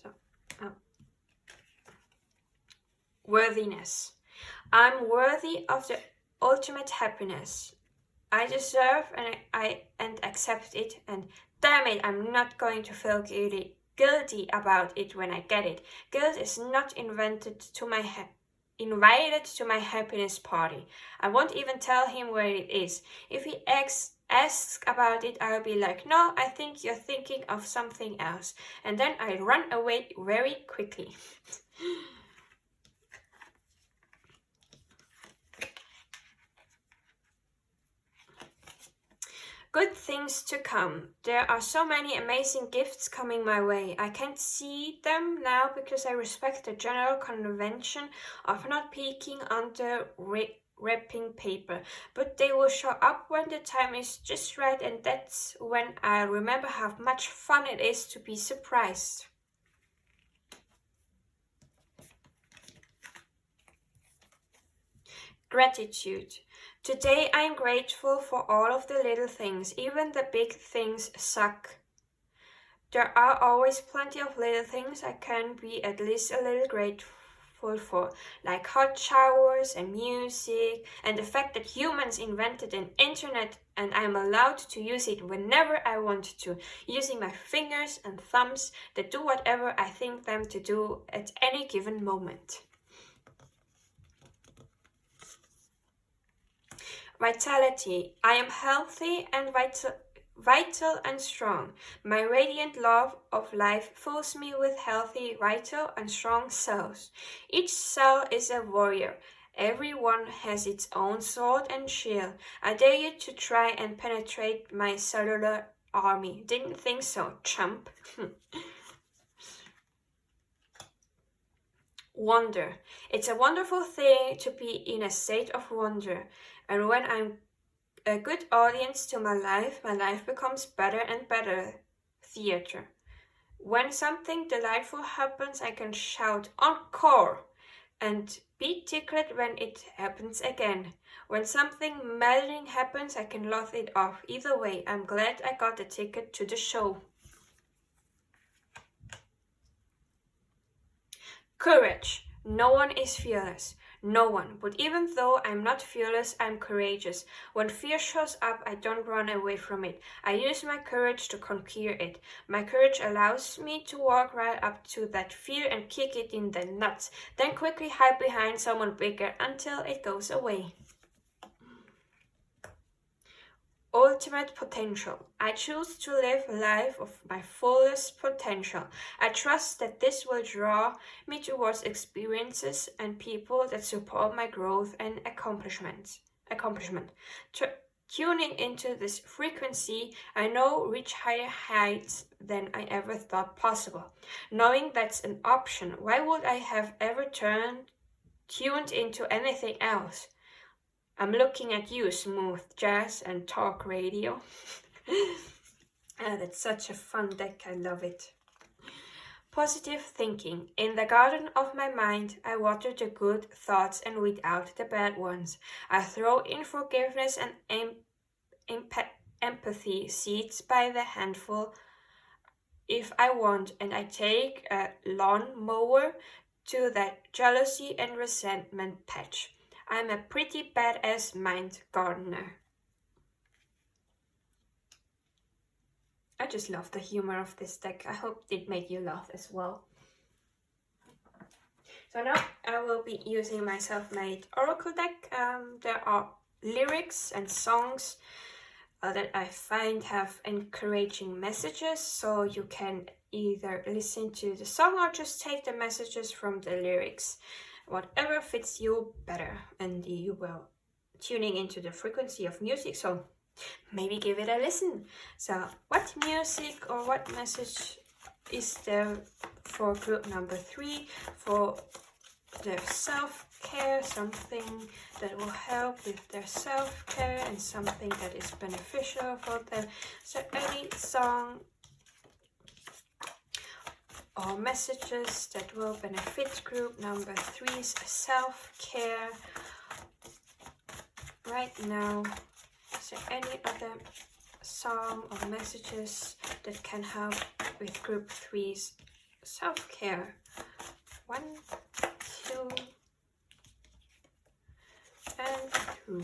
So, worthiness. I'm worthy of the ultimate happiness. I deserve and I accept it, and damn it, I'm not going to feel guilty about it when I get it. Guilt is not invited to my happiness party. I won't even tell him where it is. If he asks about it, I'll be like, no, I think you're thinking of something else. And then I run away very quickly. Good things to come. There are so many amazing gifts coming my way. I can't see them now because I respect the general convention of not peeking under wrapping paper. But they will show up when the time is just right, and that's when I remember how much fun it is to be surprised. Gratitude. Today I am grateful for all of the little things, even the big things suck. There are always plenty of little things I can be at least a little grateful for, like hot showers and music, and the fact that humans invented an internet and I'm allowed to use it whenever I want to, using my fingers and thumbs that do whatever I think them to do at any given moment. Vitality. I am healthy and vital and strong. My radiant love of life fills me with healthy, vital and strong cells. Each cell is a warrior. Everyone has its own sword and shield. I dare you to try and penetrate my cellular army. Didn't think so, chump. Wonder. It's a wonderful thing to be in a state of wonder. And when I'm a good audience to my life becomes better and better. Theater. When something delightful happens, I can shout encore and be tickled when it happens again. When something maddening happens, I can laugh it off. Either way, I'm glad I got a ticket to the show. Courage. No one is fearless. No one. But even though I'm not fearless, I'm courageous. When fear shows up, I don't run away from it. I use my courage to conquer it. My courage allows me to walk right up to that fear and kick it in the nuts, then quickly hide behind someone bigger until it goes away. Ultimate potential. I choose to live life of my fullest potential. I trust that this will draw me towards experiences and people that support my growth and accomplishment. Tuning into this frequency, I know reach higher heights than I ever thought possible. Knowing that's an option, why would I have ever tuned into anything else? I'm looking at you, smooth jazz and talk radio. That's such a fun deck, I love it. Positive thinking. In the garden of my mind, I water the good thoughts and weed out the bad ones. I throw in forgiveness and empathy seeds by the handful if I want, and I take a lawn mower to that jealousy and resentment patch. I'm a pretty badass mind gardener. I just love the humor of this deck. I hope it made you laugh as well. So now I will be using my self-made oracle deck. There are lyrics and songs that I find have encouraging messages, so you can either listen to the song or just take the messages from the lyrics, whatever fits you better. And you will tuning into the frequency of music, so maybe give it a listen. So what music or what message is there for group number 3 for their self-care, something that will help with their self-care and something that is beneficial for them? So any song or messages that will benefit group number 3's self-care right now. Is there any other song or messages that can help with group 3's self-care? 1, 2, and 2.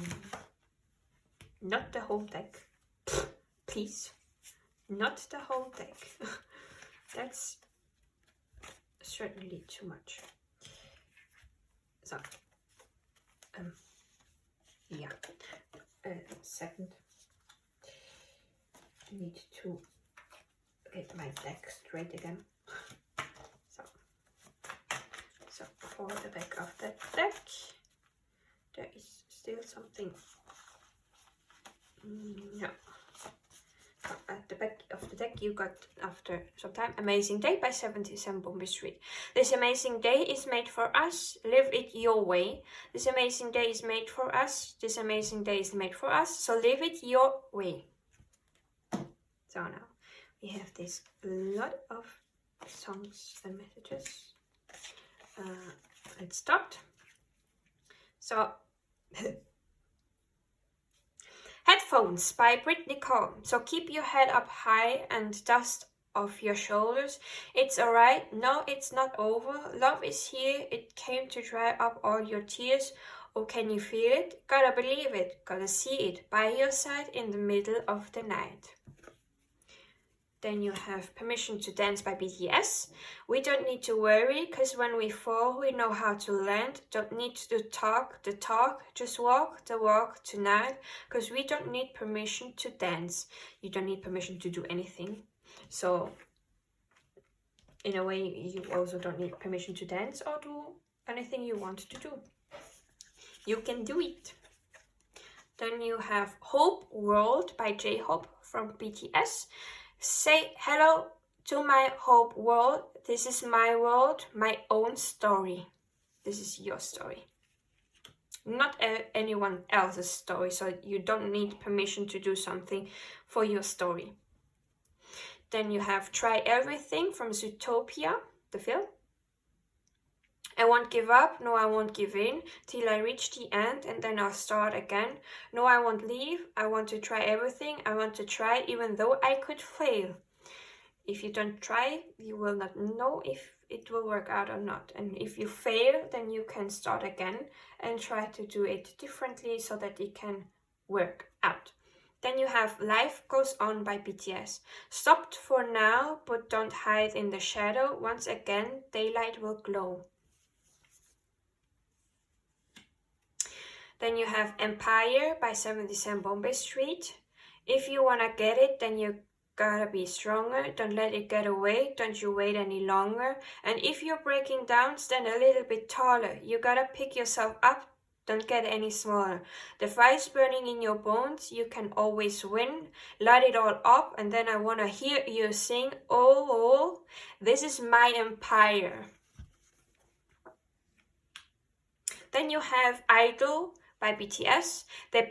Not the whole deck, please. Not the whole deck. That's certainly too much. So, yeah. Second, I need to get my deck straight again. So for the back of the deck, there is still something. No. At the back of the deck you got, after some time, Amazing Day by 77 Bombay Street. This amazing day is made for us. Live it your way. This amazing day is made for us. This amazing day is made for us. So live it your way. So now we have this lot of songs and messages. Let's start. So Headphones by Brittany Cole. So keep your head up high and dust off your shoulders. It's alright. No, it's not over. Love is here. It came to dry up all your tears. Oh, can you feel it? Gotta believe it. Gotta see it by your side in the middle of the night. Then you have Permission to Dance by BTS. We don't need to worry, because when we fall, we know how to land. Don't need to talk the talk, just walk the walk tonight, because we don't need permission to dance. You don't need permission to do anything. So, in a way, you also don't need permission to dance or do anything you want to do. You can do it. Then you have Hope World by J-Hope from BTS. Say hello to my hope world. This is my world, my own story. This is your story. Not anyone else's story, so you don't need permission to do something for your story. Then you have Try Everything from Zootopia, the film. I won't give up, no I won't give in, till I reach the end and then I'll start again. No I won't leave, I want to try everything, I want to try even though I could fail. If you don't try, you will not know if it will work out or not. And if you fail, then you can start again and try to do it differently so that it can work out. Then you have Life Goes On by BTS. Stopped for now, but don't hide in the shadow. Once again, daylight will glow. Then you have Empire by 77 Bombay Street. If you wanna get it, then you gotta be stronger. Don't let it get away. Don't you wait any longer. And if you're breaking down, stand a little bit taller. You gotta pick yourself up. Don't get any smaller. The fire's burning in your bones. You can always win. Light it all up, and then I wanna hear you sing. Oh, this is my empire. Then you have Idol by BTS. They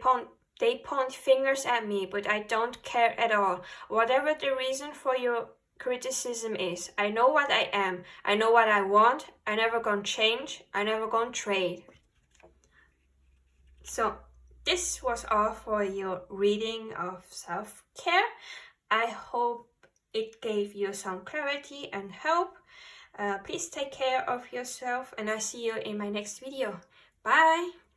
point fingers at me, but I don't care at all. Whatever the reason for your criticism is, I know what I am. I know what I want. I never gonna change. I never gonna trade. So this was all for your reading of self-care. I hope it gave you some clarity and help. Please take care of yourself, and I see you in my next video. Bye!